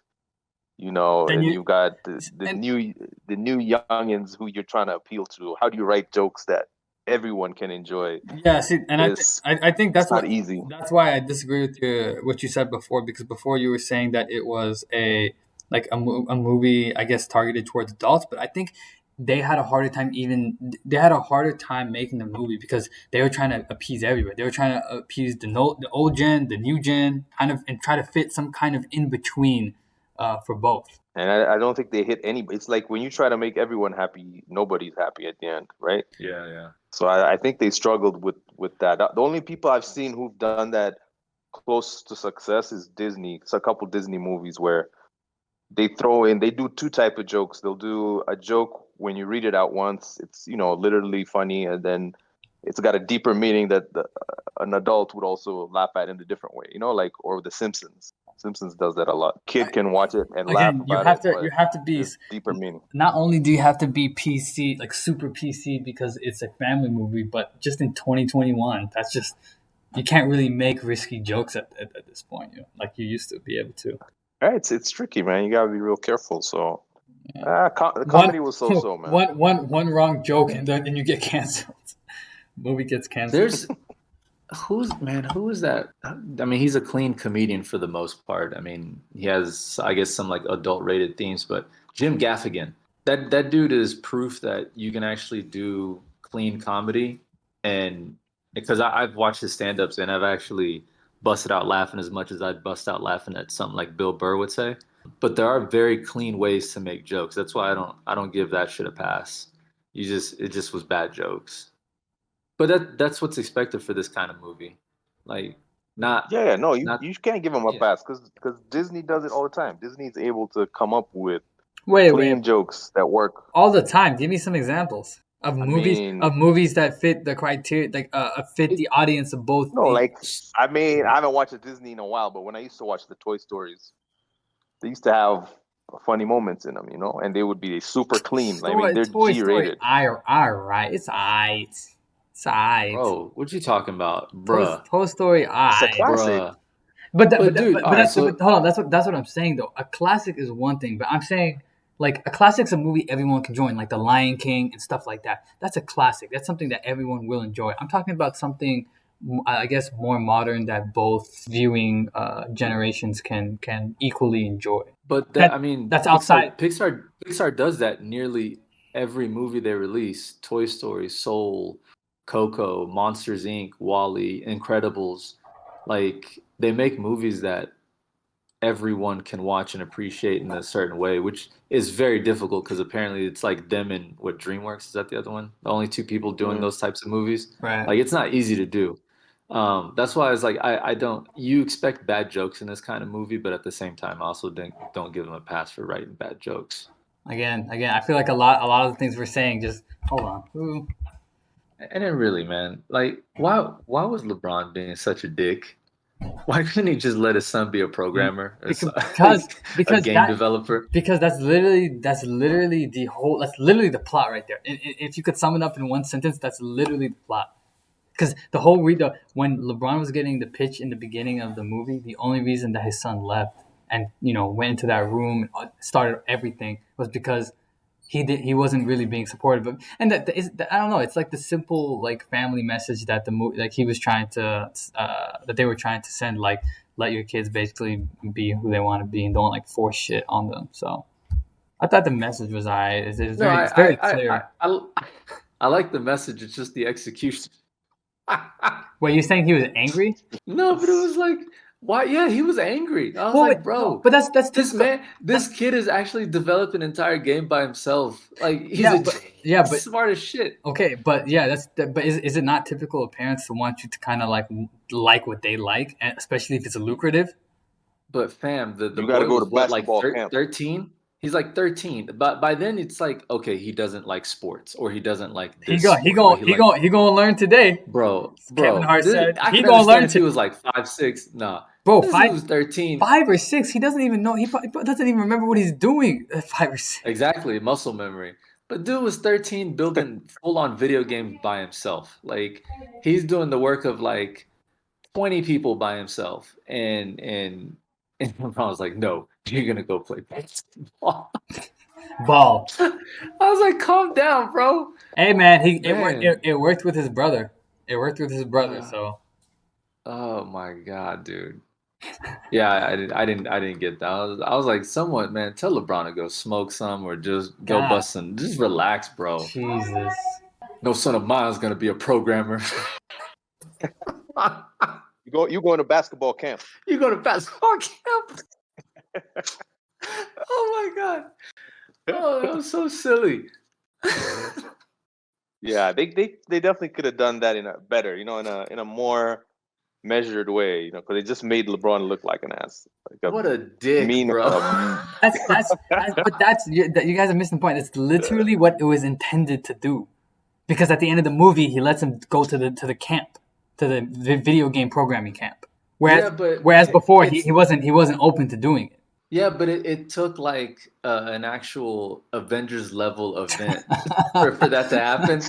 And and you you got the and new youngins who you're trying to appeal to. How do you write jokes that everyone can enjoy? Yeah, see, and It's I think it's not easy. that's why I disagree with what you said before because before you were saying that it was a movie I guess targeted towards adults, but I think they had a harder time making the movie because they were trying to appease everybody. They were trying to appease the old gen, the new gen, kind of, and try to fit some kind of in between for both. And I don't think they hit any. It's like when you try to make everyone happy, nobody's happy at the end, right? Yeah, yeah. So I think they struggled with that. The only people I've seen who've done that close to success is Disney. It's a couple Disney movies where they do two type of jokes. They'll do a joke when you read it out once, it's literally funny, and then it's got a deeper meaning that an adult would also laugh at in a different way. Like or The Simpsons. Simpsons does that a lot. Kid can watch it and laugh Again, about it, you but have to be there's deeper meaning. not only do you have to be PC, like super PC because it's a family movie, but just in 2021, that's just you can't really make risky jokes at this point, like you used to be able to. Right, it's tricky, man. You gotta be real careful. So the One comedy was so, man. one wrong joke and then you get canceled. Movie gets canceled. There's who is that? I mean, he's a clean comedian for the most part. I mean, he has, I guess, some like adult rated themes, but Jim Gaffigan, that dude is proof that you can actually do clean comedy. And because I've watched his stand ups and I've actually busted out laughing as much as I'd bust out laughing at something like Bill Burr would say. But there are very clean ways to make jokes. That's why I don't give that shit a pass. It just was bad jokes. But that's what's expected for this kind of movie. Like not Yeah, no, you, not you can't give them a yeah. pass because Disney does it all the time. Disney's able to come up with Wait. clean jokes that work. All the time. Give me some examples of I movies mean, that fit the criteria, like fit the audience of both no, the. like I haven't watched a Disney in a while, but when I used to watch the Toy Stories, they used to have funny moments in them, and they would be super clean. Like, I mean, they're Toy G Story. rated. All right. It's alright. It's alright. Bro, what you talking about? Bruh. Toy Story. It's a Alright. classic. Bruh. But dude, all right, that's so but hold on. That's what I'm saying though. A classic is one thing, but I'm saying like a classic's a movie everyone can join, like The Lion King and stuff like that. That's a classic. That's something that everyone will enjoy. I'm talking about something, I guess, more modern that both viewing generations can equally enjoy. but That I mean that's outside. Pixar does that nearly every movie they release. Toy Story, Soul, Coco, Monsters Inc., Wall-E, Incredibles. Like they make movies that everyone can watch and appreciate in a certain way, which is very difficult because apparently it's like them and what DreamWorks is that the other one? The only two people doing Mm. those types of movies. Right. Like it's not easy to do. That's why I was like, I don't. You expect bad jokes in this kind of movie, but at the same time, I also don't give them a pass for writing bad jokes. Again, I feel like a lot of the things we're saying just hold on. Ooh. And then really, man, like why was LeBron being such a dick? Why couldn't he just let his son be a programmer, Because a game developer? Because that's literally the whole, that's literally the plot right there. If you could sum it up in one sentence, that's literally the plot. Because the whole when LeBron was getting the pitch in the beginning of the movie, the only reason that his son left and went into that room and started everything was because he wasn't really being supportive of, and I don't know, it's like the simple like family message that the movie, like he was trying to that they were trying to send, like let your kids basically be who they want to be and don't like force shit on them. So I thought the message was it's No, it's very clear. I like the message. It's just the execution. Wait, you saying he was angry? No, but it was like, why? Yeah, he was angry. I was Well, like, bro, but that's this typical. man, this kid has actually developed an entire game by himself. Like he's but smart as shit. okay, but yeah, but is it not typical of parents to want you to kind of like what they like, and especially if it's lucrative? But fam, the You got to boy go to was what, like basketball camp. 13? He's like 13. But by then it's like, okay, he doesn't like sports or he doesn't like He this go sport, he or go he go he gonna learn today. bro. Kevin Hart said I he can gonna understand learn if he to. was like 5'6". Nah. Bro, This dude was 13. 5 or 6. He doesn't even know. He probably doesn't even remember what he's doing at 5 or 6. Exactly, muscle memory. But dude was 13 building full on video games by himself. Like he's doing the work of like 20 people by himself. And I was like, no, you're gonna go play basketball. Ball. I was like, calm down, bro. Hey man, Man. it worked with his brother. It worked with his brother. So Oh my God, dude. Yeah, I didn't get that. I was like, someone, man, tell LeBron to go smoke some or just go God, bust some. Just relax, bro. Jesus. No son of mine is gonna be a programmer. You going to basketball camp? You go to basketball camp? Oh my God. Oh, that was so silly. Yeah, they definitely could have done that in a better, in a more measured way, because they just made LeBron look like an ass, like What a dick, mean. bro. But you guys are missing the point. It's literally what it was intended to do, because at the end of the movie, he lets him go to the camp, to the video game programming camp. Whereas before he wasn't open to doing it. Yeah, but it took like an actual Avengers level event for that to happen.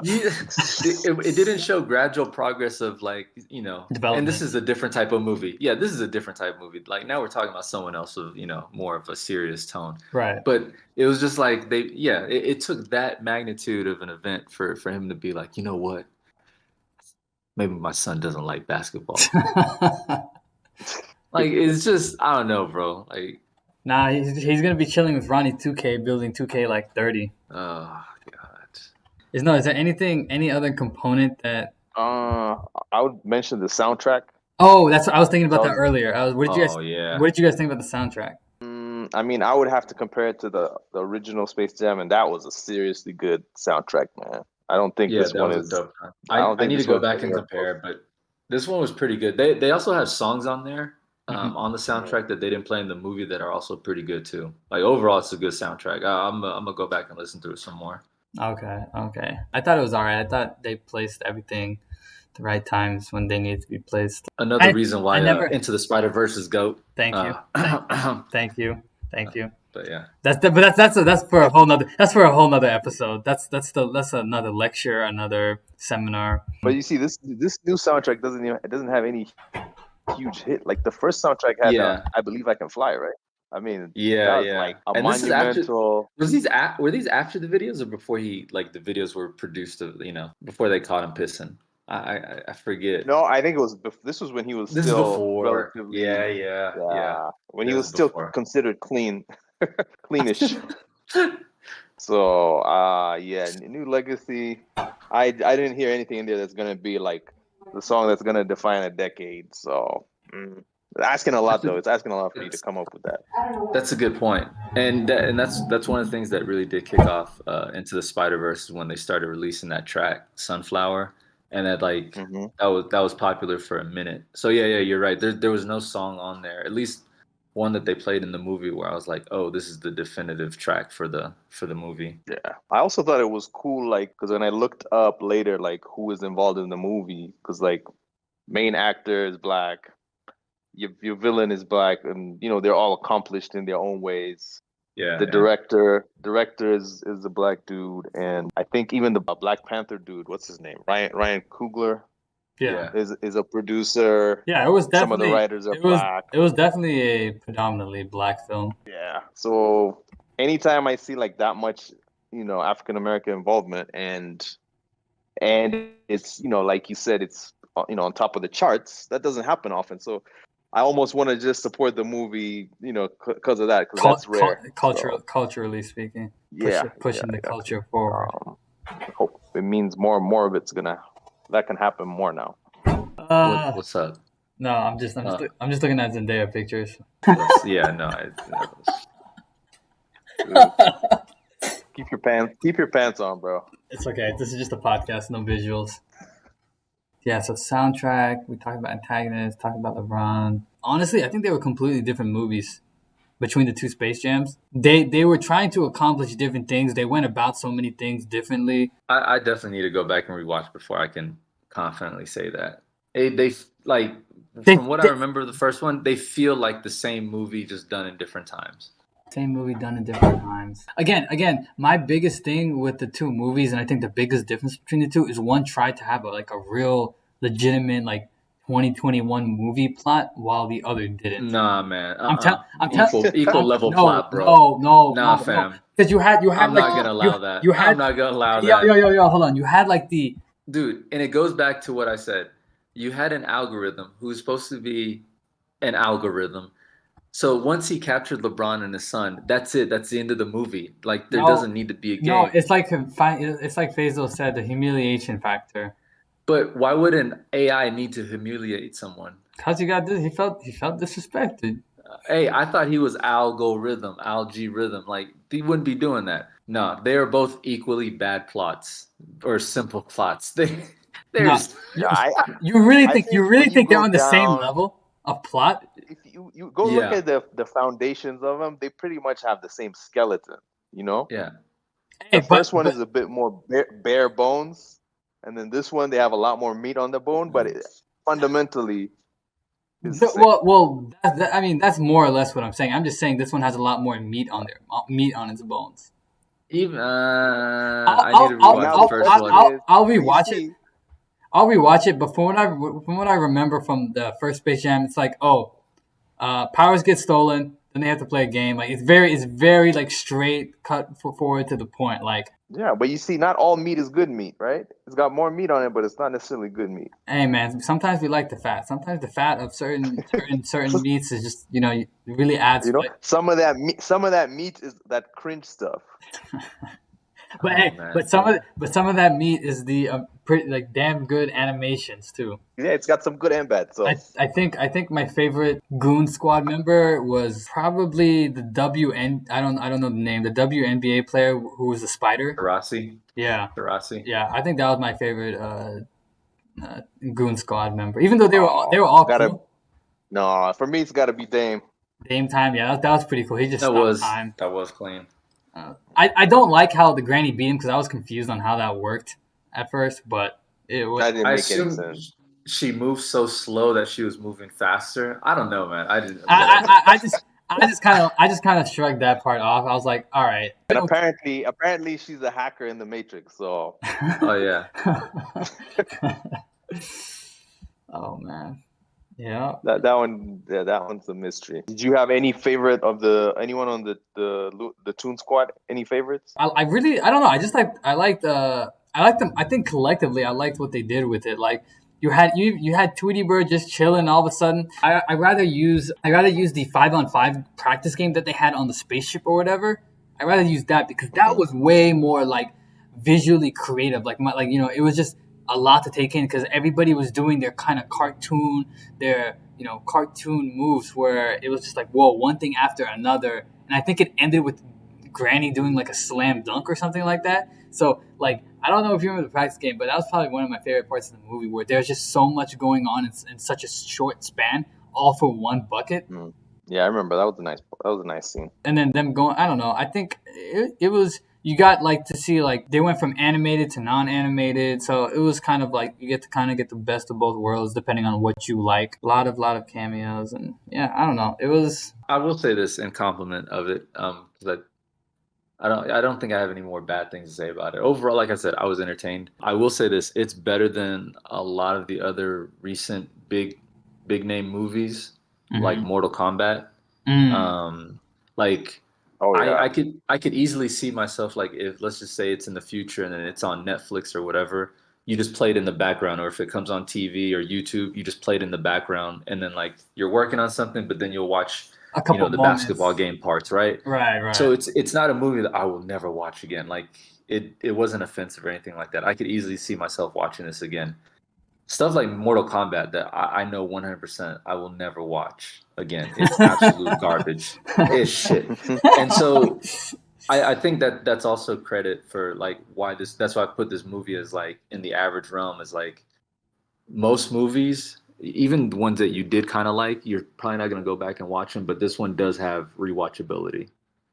It didn't show gradual progress of like, Development. And this is a different type of movie. Yeah, this is a different type of movie. Like now we're talking about someone else with, more of a serious tone. Right. But it was just like it took that magnitude of an event for him to be like, you know what? Maybe my son doesn't like basketball. Like it's just, I don't know, bro. Like, nah, he's gonna be chilling with Ronnie 2K, building 2K like 30. oh God. Is there any other component that? I would mention the soundtrack. Oh, that's I was thinking about that Sounds- earlier. What did you guys Oh yeah. What did you guys think about the soundtrack? I mean, I would have to compare it to the original Space Jam, and that was a seriously good soundtrack, man. I don't think Yeah, this that one was a is. dope time. I don't I think need to this go one's back and anywhere close. compare, but this one was pretty good. They also have songs on there Mhm. on the soundtrack that they didn't play in the movie that are also pretty good too. Like overall, it's a good soundtrack. I'm gonna go back and listen to it some more. Okay, okay. I thought it was all right. I thought they placed everything the right times when they need to be placed. Another reason why I never. Into the Spider-Verse is GOAT. Thank you. Thank you. Thank you. But yeah, That's for a whole nother episode. That's another lecture, another seminar. But you see, this new soundtrack doesn't have any huge hit. Like the first soundtrack had, Yeah. I Believe I Can Fly, right? I mean, yeah, that was yeah. like a And this is after. monumental. Were these after the videos or before the videos were produced? Before they caught him pissing. I forget. No, I think this was when he was This is still before. relatively. Yeah. When he This was is still before. considered cleanish. So, New Legacy. I didn't hear anything in there that's gonna be like the song that's gonna define a decade. So, asking a lot though. It's asking a lot for you to come up with that. That's a good point, and that's one of the things that really did kick off Into the Spider-Verse when they started releasing that track Sunflower, and that that was popular for a minute. So yeah, you're right. There was no song on there, at least one that they played in the movie where I was like, oh, this is the definitive track for the movie. Yeah, I also thought it was cool, like, because when I looked up later, like, who was involved in the movie, because like, main actor is black, your villain is black, and they're all accomplished in their own ways. Yeah. The director is a black dude, and I think even the Black Panther dude, what's his name, Ryan Coogler, Yeah. is a producer. Yeah, it was definitely. Some of the writers are black. It was definitely a predominantly black film. Yeah. So anytime I see like that much, African American involvement, and it's like you said, it's on top of the charts. That doesn't happen often. So I almost want to just support the movie, because of that, because that's rare. Culturally speaking. Pushing the culture forward. I hope it means more and more of that can happen more now. What's up? No, I'm just looking at Zendaya pictures. Yeah, no. Keep your pants on, bro. It's okay. This is just a podcast, no visuals. Yeah, so soundtrack, we talked about antagonists, talked about LeBron. Honestly, I think they were completely different movies between the two Space Jams. They were trying to accomplish different things. They went about so many things differently. I definitely need to go back and rewatch before I can confidently say that. From what I remember of the first one, they feel like the same movie just done in different times. Same movie done in different times. Again, my biggest thing with the two movies, and I think the biggest difference between the two, is one tried to have a real legitimate 2021 movie plot, while the other didn't. Nah, man. Equal level plot, bro. No, fam. Because you had I'm not gonna allow that. I'm not gonna allow that. Yo, hold on. You had dude, and it goes back to what I said. You had an algorithm who's supposed to be an algorithm. So once he captured LeBron and his son, that's it. That's the end of the movie. Like there doesn't need to be a game. No, it's like Fahzo said, the humiliation factor. But why would an AI need to humiliate someone? Because he felt disrespected. Hey, I thought he was algorithm. Like he wouldn't be doing that. No, they are both equally bad plots or simple plots. You really think they're on the same level of plot? If you go look at the foundations of them, they pretty much have the same skeleton. Yeah. The first one is a bit more bare bones, and then this one they have a lot more meat on the bone, but fundamentally. That's more or less what I'm saying. I'm just saying this one has a lot more meat on its bones. Even I need to rewatch the first one. I'll rewatch it. I'll rewatch it, but from what I remember from the first Space Jam, it's like, powers get stolen, then they have to play a game. Like it's very straight, cut forward to the point. Yeah, but you see, not all meat is good meat, right? It's got more meat on it, but it's not necessarily good meat. Hey man, sometimes we like the fat. Sometimes the fat of certain meats is just it really adds. Some of that meat is that cringe stuff. But Oh hey, man. but some of that meat is the pretty like damn good animations too. Yeah, it's got some good and bad. So I think my favorite Goon Squad member was probably the WN. I don't know the name. The WNBA player who was the spider. Tarasi. Yeah, Tarasi. yeah. I think that was my favorite Goon Squad member. Even though they were it's all gotta cool. no for me. It's gotta be Dame. Same time, yeah, that was pretty cool. He just stopped time. That was clean. I don't like how the granny beat him because I was confused on how that worked at first, but it was. That didn't I make any assume sense. she moved so slow that she was moving faster. I don't know, man. I didn't. Whatever. I just kind of shrugged that part off. I was like, all right. And apparently she's a hacker in the Matrix. So Oh yeah. Oh man, yeah. that one's a mystery. Did you have any favorite of anyone on the Toon Squad? Any favorites? I really I don't know. I liked them. I think collectively I liked what they did with it. Like you had Tweety Bird just chilling all of a sudden. I rather use the 5-on-5 practice game that they had on the spaceship or whatever. I rather use that because that was way more like visually creative. It was just a lot to take in because everybody was doing their kind of cartoon moves where it was just like whoa, one thing after another. And I think it ended with Granny doing like a slam dunk or something like that. So like I don't know if you remember the practice game, but that was probably one of my favorite parts of the movie where there's just so much going on in such a short span, all for one bucket. Mm. Yeah, I remember that was a nice scene. And then them going, I don't know. I think it was you got like to see like they went from animated to non-animated, so it was kind of like you get to kind of get the best of both worlds depending on what you like. A lot of cameos and yeah, I don't know. It was I will say this in compliment of it, because I don't think I have any more bad things to say about it. Overall, like I said, I was entertained. I will say this: it's better than a lot of the other recent big name movies, like Mortal Kombat. Like Oh yeah. I could easily see myself like if let's just say it's in the future and then it's on Netflix or whatever, you just play it in the background, or if it comes on TV or YouTube, you just play it in the background, and then like you're working on something, but then you'll watch a couple the moments. basketball game parts, right? Right. So it's not a movie that I will never watch again. Like it wasn't offensive or anything like that. I could easily see myself watching this again. Stuff like Mortal Kombat that I know 100% I will never watch again. It's absolute garbage. It's shit. And so I think that's also credit for like that's why I put this movie as like in the average realm, is like most movies, even the ones that you did kind of like, you're probably not going to go back and watch them, but this one does have rewatchability.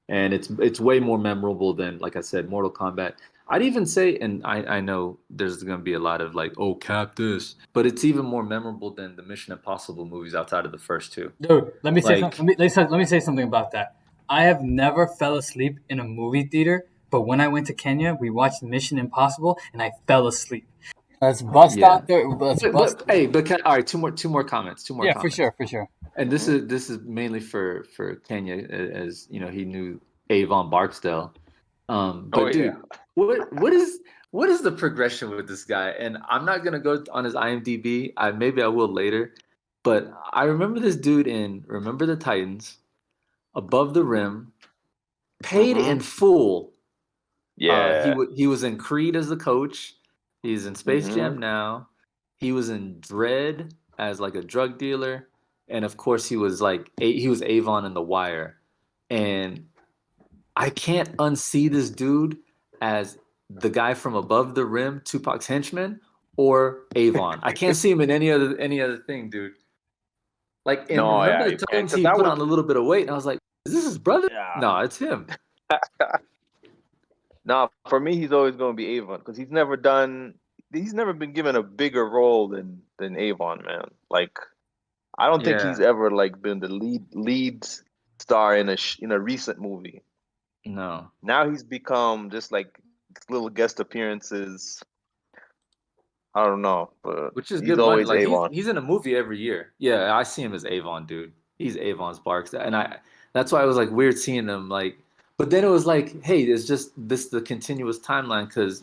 And it's way more memorable than, like I said, Mortal Kombat. I'd even say, and I know there's going to be a lot of like, oh, cap this, but it's even more memorable than the Mission Impossible movies outside of the first two. Dude, let me say Like- something. Let me say something about that. I have never fell asleep in a movie theater, but when I went to Kenya, we watched Mission Impossible, and I fell asleep. Let's bust out there. Let's bust. All right, two more comments. Yeah, comments. for sure. And this is mainly for Kenya, as you know, he knew Avon Barksdale. But dude, what is the progression with this guy? And I'm not gonna go on his IMDb. Maybe I will later. But I remember this dude in Remember the Titans, Above the Rim, paid in full. Yeah. He was in Creed as the coach. He's in Space Jam now. He was in Dread as like a drug dealer, and of course he was Avon in The Wire. And I can't unsee this dude as the guy from Above the Rim, Tupac's henchman, or Avon. I can't see him in any other thing, dude. Like in Remember the Titans, he put on a little bit of weight, and I was like, "Is this his brother?" Yeah. No, it's him. No, for me, he's always going to be Avon because he's never been given a bigger role than Avon, man. Like, I don't think he's ever like been the lead star in a recent movie. No. Now he's become just like little guest appearances. I don't know, but Which is he's good. always Like Avon. he's in a movie every year. Yeah, I see him as Avon, dude. He's Avon Sparks, and that's why it was like weird seeing him like. But then it was like, hey, it's just the continuous timeline because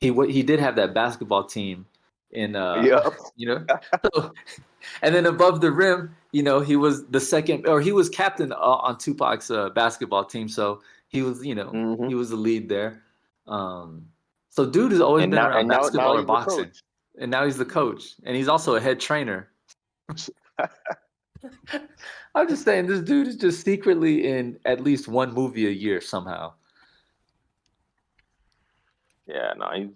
he did have that basketball team in and then Above the Rim, he was the second, or he was captain on Tupac's basketball team, so he was he was the lead there. So dude has always been around now basketball or he's the boxing, coach. and now he's the coach, and he's also a head trainer. I'm just saying, this dude is just secretly in at least one movie a year somehow. Yeah, no,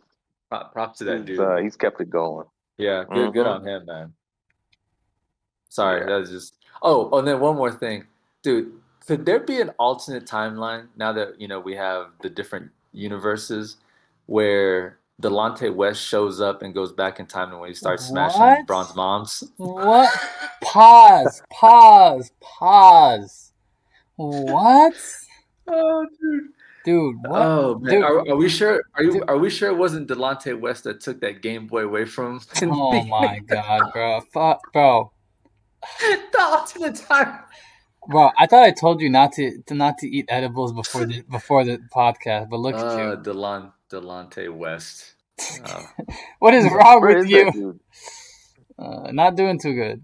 Props to that dude. he's kept it going. Yeah, good on him, man. Sorry, Yeah. that was just. Oh, and then one more thing, dude. Could there be an alternate timeline now that we have the different universes where Delonte West shows up and goes back in time and when he starts smashing What? Braun's moms? What? Pause. What? Oh, dude. Dude, what? Oh man, Dude, are we sure? dude. Are we sure it wasn't Delonte West that took that Game Boy away from him? Oh my god, bro. Bro. The alternate time. Bro, I thought I told you not to eat edibles before the podcast, but look at you. Delonte West. What is wrong Where with is you? that dude? Not doing too good.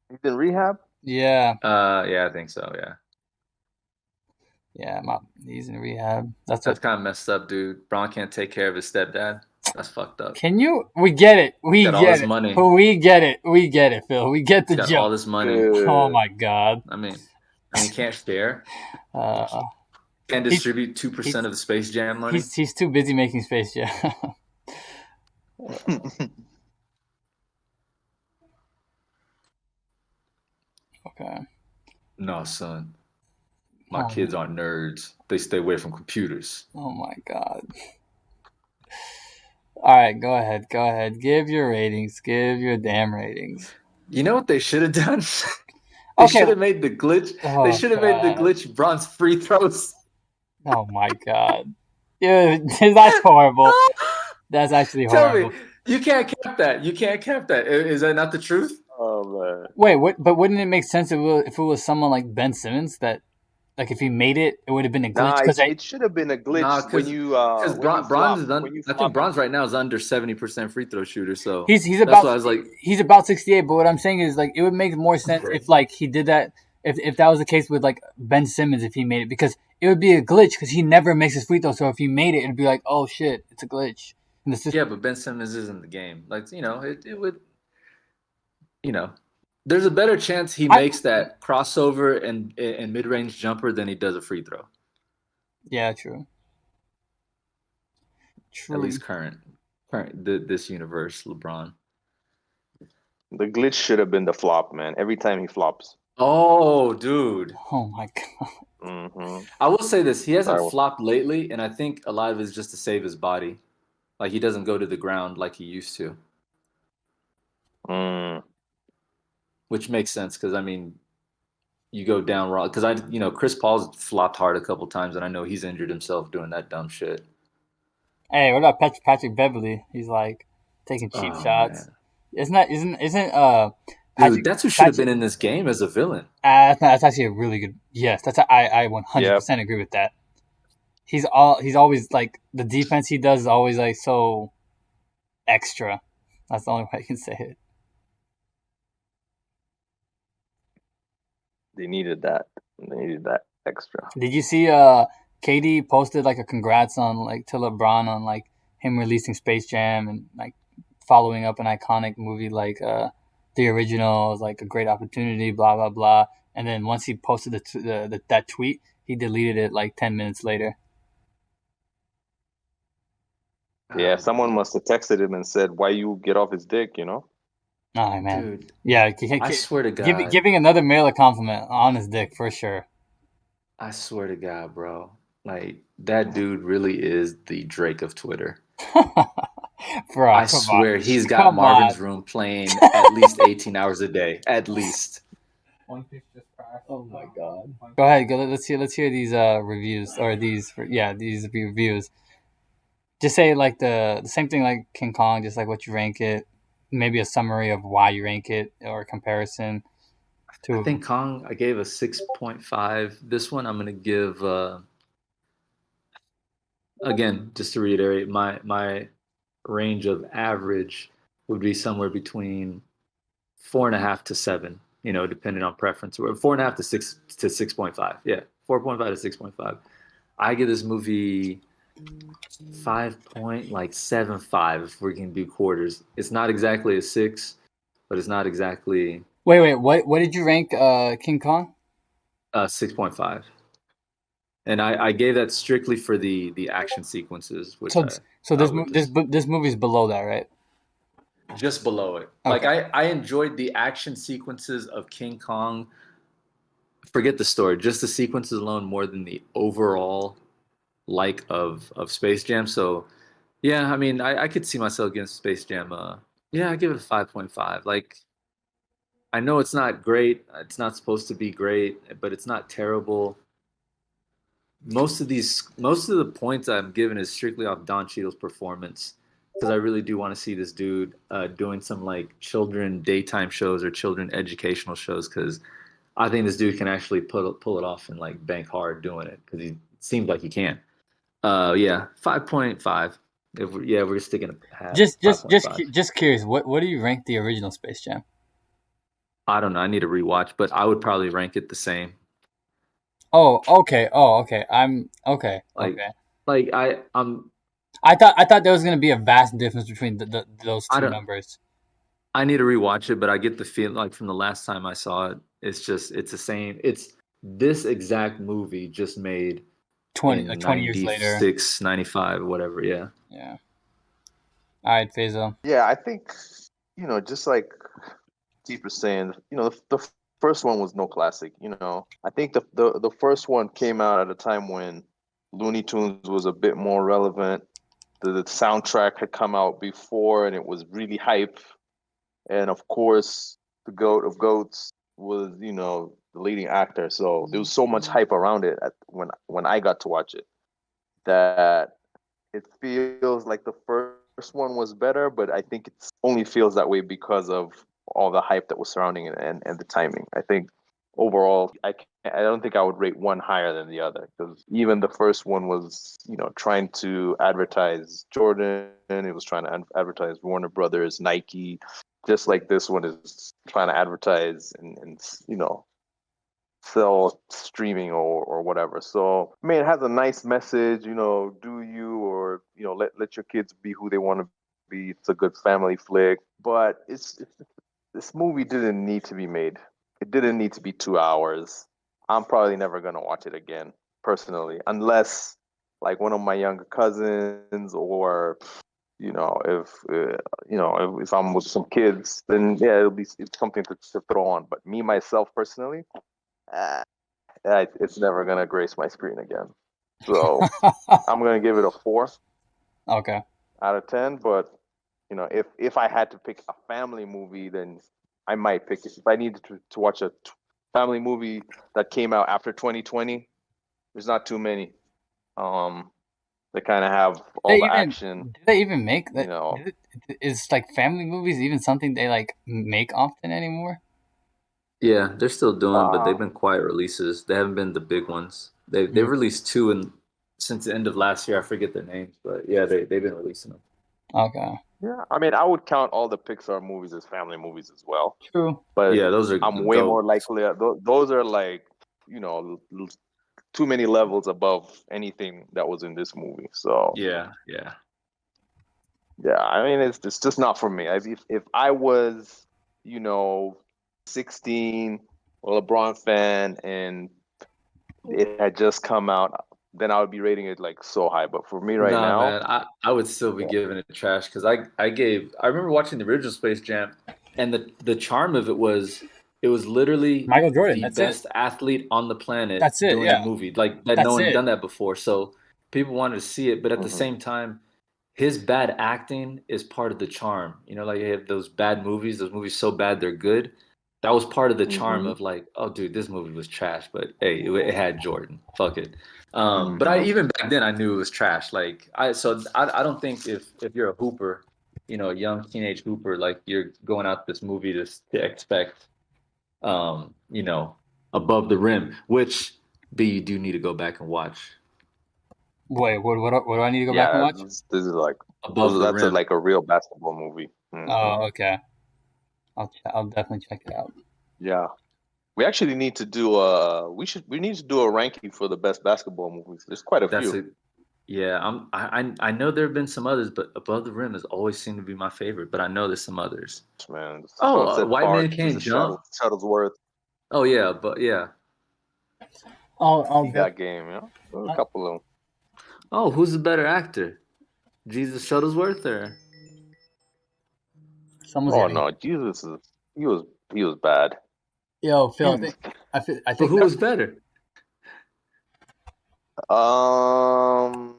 He's in rehab. Yeah. Yeah, I think so. Yeah. Yeah, he's in rehab. That's kind of messed up, dude. Braun can't take care of his stepdad. That's fucked up. Can you? We get it. We got get all this it. money. We get it. We get it, Phil. We get the Got joke. all this money. Oh my god. I mean, can't share. Can't distribute 2% of the Space Jam money. He's too busy making Space Jam. Okay. No, son. My kids aren't nerds. They stay away from computers. Oh my god. All right, go ahead. Give your ratings. Give your damn ratings. You know what they should have done? They should have made the glitch. They should have made the glitch Braun's free throws. Oh my god. Dude, that's horrible. That's actually horrible. Tell me, you can't cap that. You can't cap that. Is that not the truth? Oh man. Wait, what? But wouldn't it make sense if it was someone like Ben Simmons that, like, if he made it, it would have been a glitch? Nah, it should have been a glitch when you because Braun's is I think Braun's right now is under 70% free throw shooter. So he's that's about why I was like, he's about 68. But what I'm saying is, like, it would make more sense if, like, he did that. If that was the case with, like, Ben Simmons, if he made it, because it would be a glitch because he never makes his free throw. So if he made it, it'd be like, oh shit, it's a glitch. Yeah, but Ben Simmons isn't the game. Like, it would, there's a better chance he makes that crossover and mid-range jumper than he does a free throw. Yeah, true. At least current this universe, LeBron. The glitch should have been the flop, man. Every time he flops. Oh, dude. Oh my god. Mm-hmm. I will say this: he hasn't flopped lately, and I think a lot of it is just to save his body. Like, he doesn't go to the ground like he used to. Which makes sense because, I mean, you go down wrong. Because Chris Paul's flopped hard a couple times, and I know he's injured himself doing that dumb shit. Hey, what about Patrick Beverly? He's like taking cheap shots. Man. Dude, that's who should have been in this game as a villain. That's actually a really good. Yes, I 100% agree with that. He's always like, the defense he does is always like so extra. That's the only way I can say it. They needed that. They needed that extra. Did you see KD posted like a congrats on, like, to LeBron on, like, him releasing Space Jam and, like, following up an iconic movie like the original was like a great opportunity, blah blah blah. And then once he posted that tweet, he deleted it like 10 minutes later. Yeah, someone must have texted him and said, "Why you get off his dick?" Oh man, dude. Yeah, I swear to God, giving another male a compliment on his dick for sure. I swear to God, bro, like, that dude really is the Drake of Twitter. Bro, I swear he's got Marvin's Room playing at least 18 hours a day, at least. Oh my god! Go ahead, let's hear these reviews, or these reviews. Just say like the same thing like King Kong, just like what you rank it, maybe a summary of why you rank it or a comparison to. I think Kong I gave a 6.5. This one I'm gonna give. Again, just to reiterate, my range of average would be somewhere between 4.5 to 7. Depending on preference. 4.5 to 6 to 6.5. Yeah, 4.5 to 6.5. I give this movie 5.75 if we can do quarters. It's not exactly a 6, but it's not exactly Wait. What did you rank King Kong? 6.5. And I gave that strictly for the action sequences, which So so I this would just this movie's below that, right? just below it. Like Okay. I enjoyed the action sequences of King Kong. Forget the story, just the sequences alone more than the overall like of Space Jam. So yeah, I mean I could see myself giving Space Jam yeah, I give it a 5.5. Like I know it's not great, it's not supposed to be great, but it's not terrible. Most of the points I'm giving is strictly off Don Cheadle's performance because I really do want to see this dude doing some like children daytime shows or children educational shows because I think this dude can actually pull it off and like bank hard doing it because he seems like he can. Yeah, 5.5. We're sticking a half. 5.5. Just curious. What do you rank the original Space Jam? I don't know. I need to rewatch, but I would probably rank it the same. Oh, okay. Oh, okay. I'm okay. Like, Okay. like I'm I thought there was gonna be a vast difference between those I two don't numbers. I need to rewatch it, but I get the feel like from the last time I saw it, it's the same. It's this exact movie just made 20 in 20 years later. 96, 95, whatever. Yeah. Yeah. All right, Fahzo. Yeah, I think just like Steve was saying, the first one was no classic. I think the first one came out at a time when Looney Tunes was a bit more relevant. The soundtrack had come out before, and it was really hype. And of course, the goat of goats was the leading actor. So there was so much hype around it when I got to watch it that it feels like the first one was better, but I think it only feels that way because of all the hype that was surrounding it and the timing. I think overall, I don't think I would rate one higher than the other because even the first one was trying to advertise Jordan, it was trying to advertise Warner Brothers, Nike, just like this one is trying to advertise and sell streaming or whatever. So I mean, it has a nice message. Do you or let your kids be who they want to be. It's a good family flick, but this movie didn't need to be made. It didn't need to be 2 hours. I'm probably never gonna watch it again personally, unless like one of my younger cousins or if if I'm with some kids, then yeah, it's something to throw on. But me myself personally, uh, it's never gonna grace my screen again. So I'm gonna give it a 4 Okay. out of 10. But if I had to pick a family movie, then I might pick it. If I needed to watch a family movie that came out after 2020, there's not too many. They kind of have all the action. Did they even make You that? know, Is like family movies even something they like make often anymore? Yeah, they're still doing, but uh, they've been quiet releases. They haven't been the big ones. They've Mm, released two since the end of last year. I forget their names, but yeah, they've been releasing them. okay. yeah, I mean, I would count all the Pixar movies as family movies as well. True. But Yeah, those are I'm way more dope. likely. Those are like too many levels above anything that was in this movie. So Yeah, yeah. yeah, I mean, it's just not for me. If I was, you know, 16, a LeBron fan, and it had just come out, then I would be rating it like so high. But for me right Nah, now, man, I would still be yeah. giving it trash because I remember watching the original Space Jam, and the charm of it was literally Michael Jordan. the That's it. best athlete on the planet That's it. doing a Yeah. movie like that. No That's one it. done that before, so people wanted to see it. But at the Hmm. same time, his bad acting is part of the charm. Like you have those bad movies, those movies so bad they're good. That was part of the charm Hmm. of like, oh, dude, this movie was trash, but hey, it had Jordan. Fuck it. But I Hmm. even back then I knew it was trash. Like I don't think if you're a hooper, a young teenage hooper, like you're going out this movie to expect, um, you know, above the rim, which B you do need to go back and watch Wait, what do I need to go back and Yeah, watch? this is like above the that's rim. like a real basketball movie. Hmm. Oh, okay. I'll definitely check it out. Yeah. We actually need to do we need to do a ranking for the best basketball movies. There's quite a That's few. a Yeah, I know there have been some others, but Above the Rim has always seemed to be my favorite. But I know there's some others. Man. Oh, Sunset White Man Park, Can't Jesus Jump. Shuttlesworth. Oh yeah, but yeah. I'll He go. got game, a couple of them. Oh, who's the better actor? Jesus Shuttlesworth or? Someone's Oh getting. no, Jesus is he was bad. Yo, Phil, He was- I But think who that, was better? um,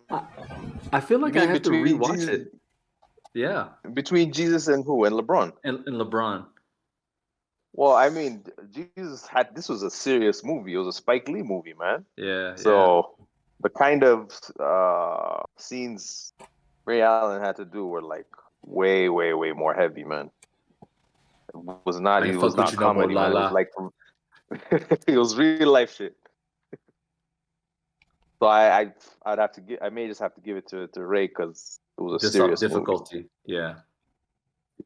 I feel you like I mean have to between rewatch Jesus it. Yeah, Jesus and who? And LeBron? and LeBron. Well, I mean, Jesus had this was a serious movie. It was a Spike Lee movie, man. Yeah, yeah. So the kind of scenes Ray Allen had to do were like way, way, way more heavy, man. I It ain't was fuck with not you no more, comedy, man. It was Lala. like it was real life shit. So I'd have to I may just have to give it to Ray because it was a serious movie. Difficulty. Yeah,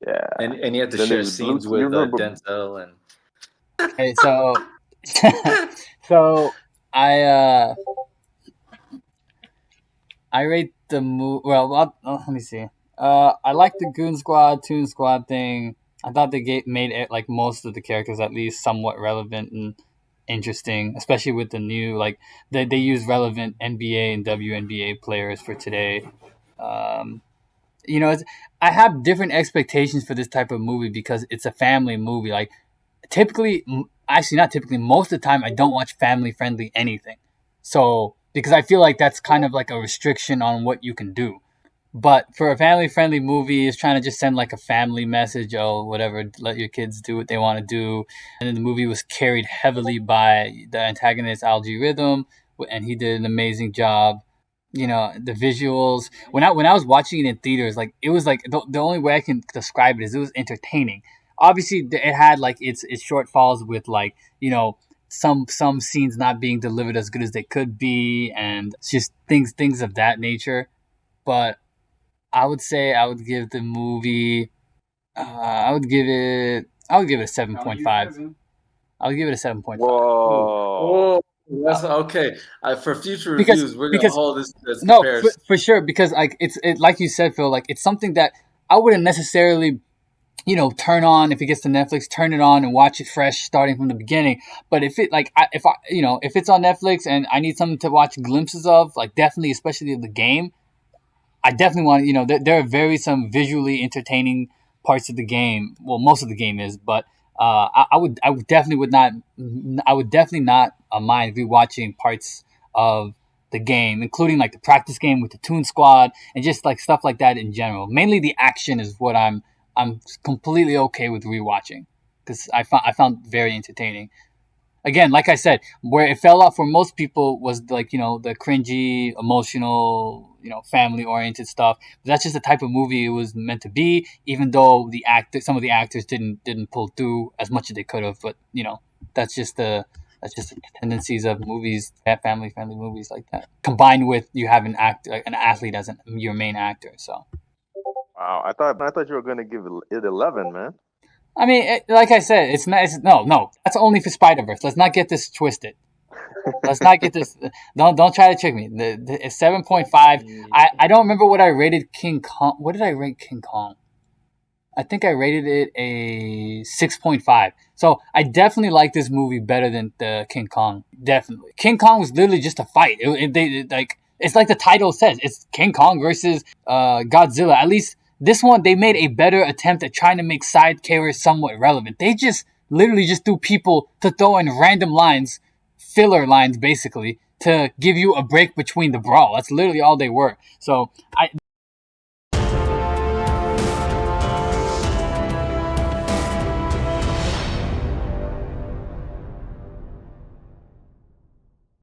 Yeah. and he had to Then share there's Blue. scenes You with remember? Denzel and. okay, so so I uh I rate the movie. Well, let me see. I like the Goon Squad, Toon Squad thing. I thought they made it like most of the characters at least somewhat relevant and interesting, especially with the new like they use relevant NBA and WNBA players for today. Um, I have different expectations for this type of movie because it's a family movie. Like typically, actually not typically, most of the time I don't watch family friendly anything. So because I feel like that's kind of like a restriction on what you can do. But for a family friendly movie, it's trying to just send like a family message, oh, whatever, let your kids do what they want to do. And then the movie was carried heavily by the antagonist, Algie Rhythm, and he did an amazing job. The visuals. When I was watching it in theaters, like it was like the only way I can describe it is it was entertaining. Obviously, it had like its shortfalls with like some scenes not being delivered as good as they could be, and just things of that nature. But I would say I would give the movie. I would give it a 7.5. I would give it a 7.5 Whoa. Oh, that's okay. For future because reviews, we're gonna because hold this as no, comparison. for sure, because like like you said, Phil, like it's something that I wouldn't necessarily turn on if it gets to Netflix, turn it on and watch it fresh starting from the beginning. But if it like if it's on Netflix and I need something to watch glimpses of, like definitely, especially of the game, I definitely want there are some visually entertaining parts of the game. Well, most of the game is, but I would definitely not mind rewatching parts of the game, including like the practice game with the Toon Squad and just like stuff like that in general. Mainly the action is what I'm completely okay with rewatching because I found very entertaining. Again, like I said, where it fell off for most people was like the cringy, emotional, family oriented stuff. But that's just the type of movie it was meant to be. Even though some of the actors didn't pull through as much as they could have. But that's just the tendencies of movies, family friendly movies like that. Combined with you have an athlete as your main actor. So Wow. I thought you were gonna give it 11, man. I mean, like I said, it's not. No. That's only for Spider-Verse. Let's not get this twisted. Let's not get this. Don't try to trick me. It's 7.5. I don't remember what I rated King Kong. What did I rate King Kong? I think I rated it a 6.5. So I definitely like this movie better than the King Kong. Definitely. King Kong was literally just a fight. It's like the title says. It's King Kong versus Godzilla. At least this one, they made a better attempt at trying to make side characters somewhat relevant. They just literally just threw people to throw in random lines, filler lines basically, to give you a break between the brawl. That's literally all they were. So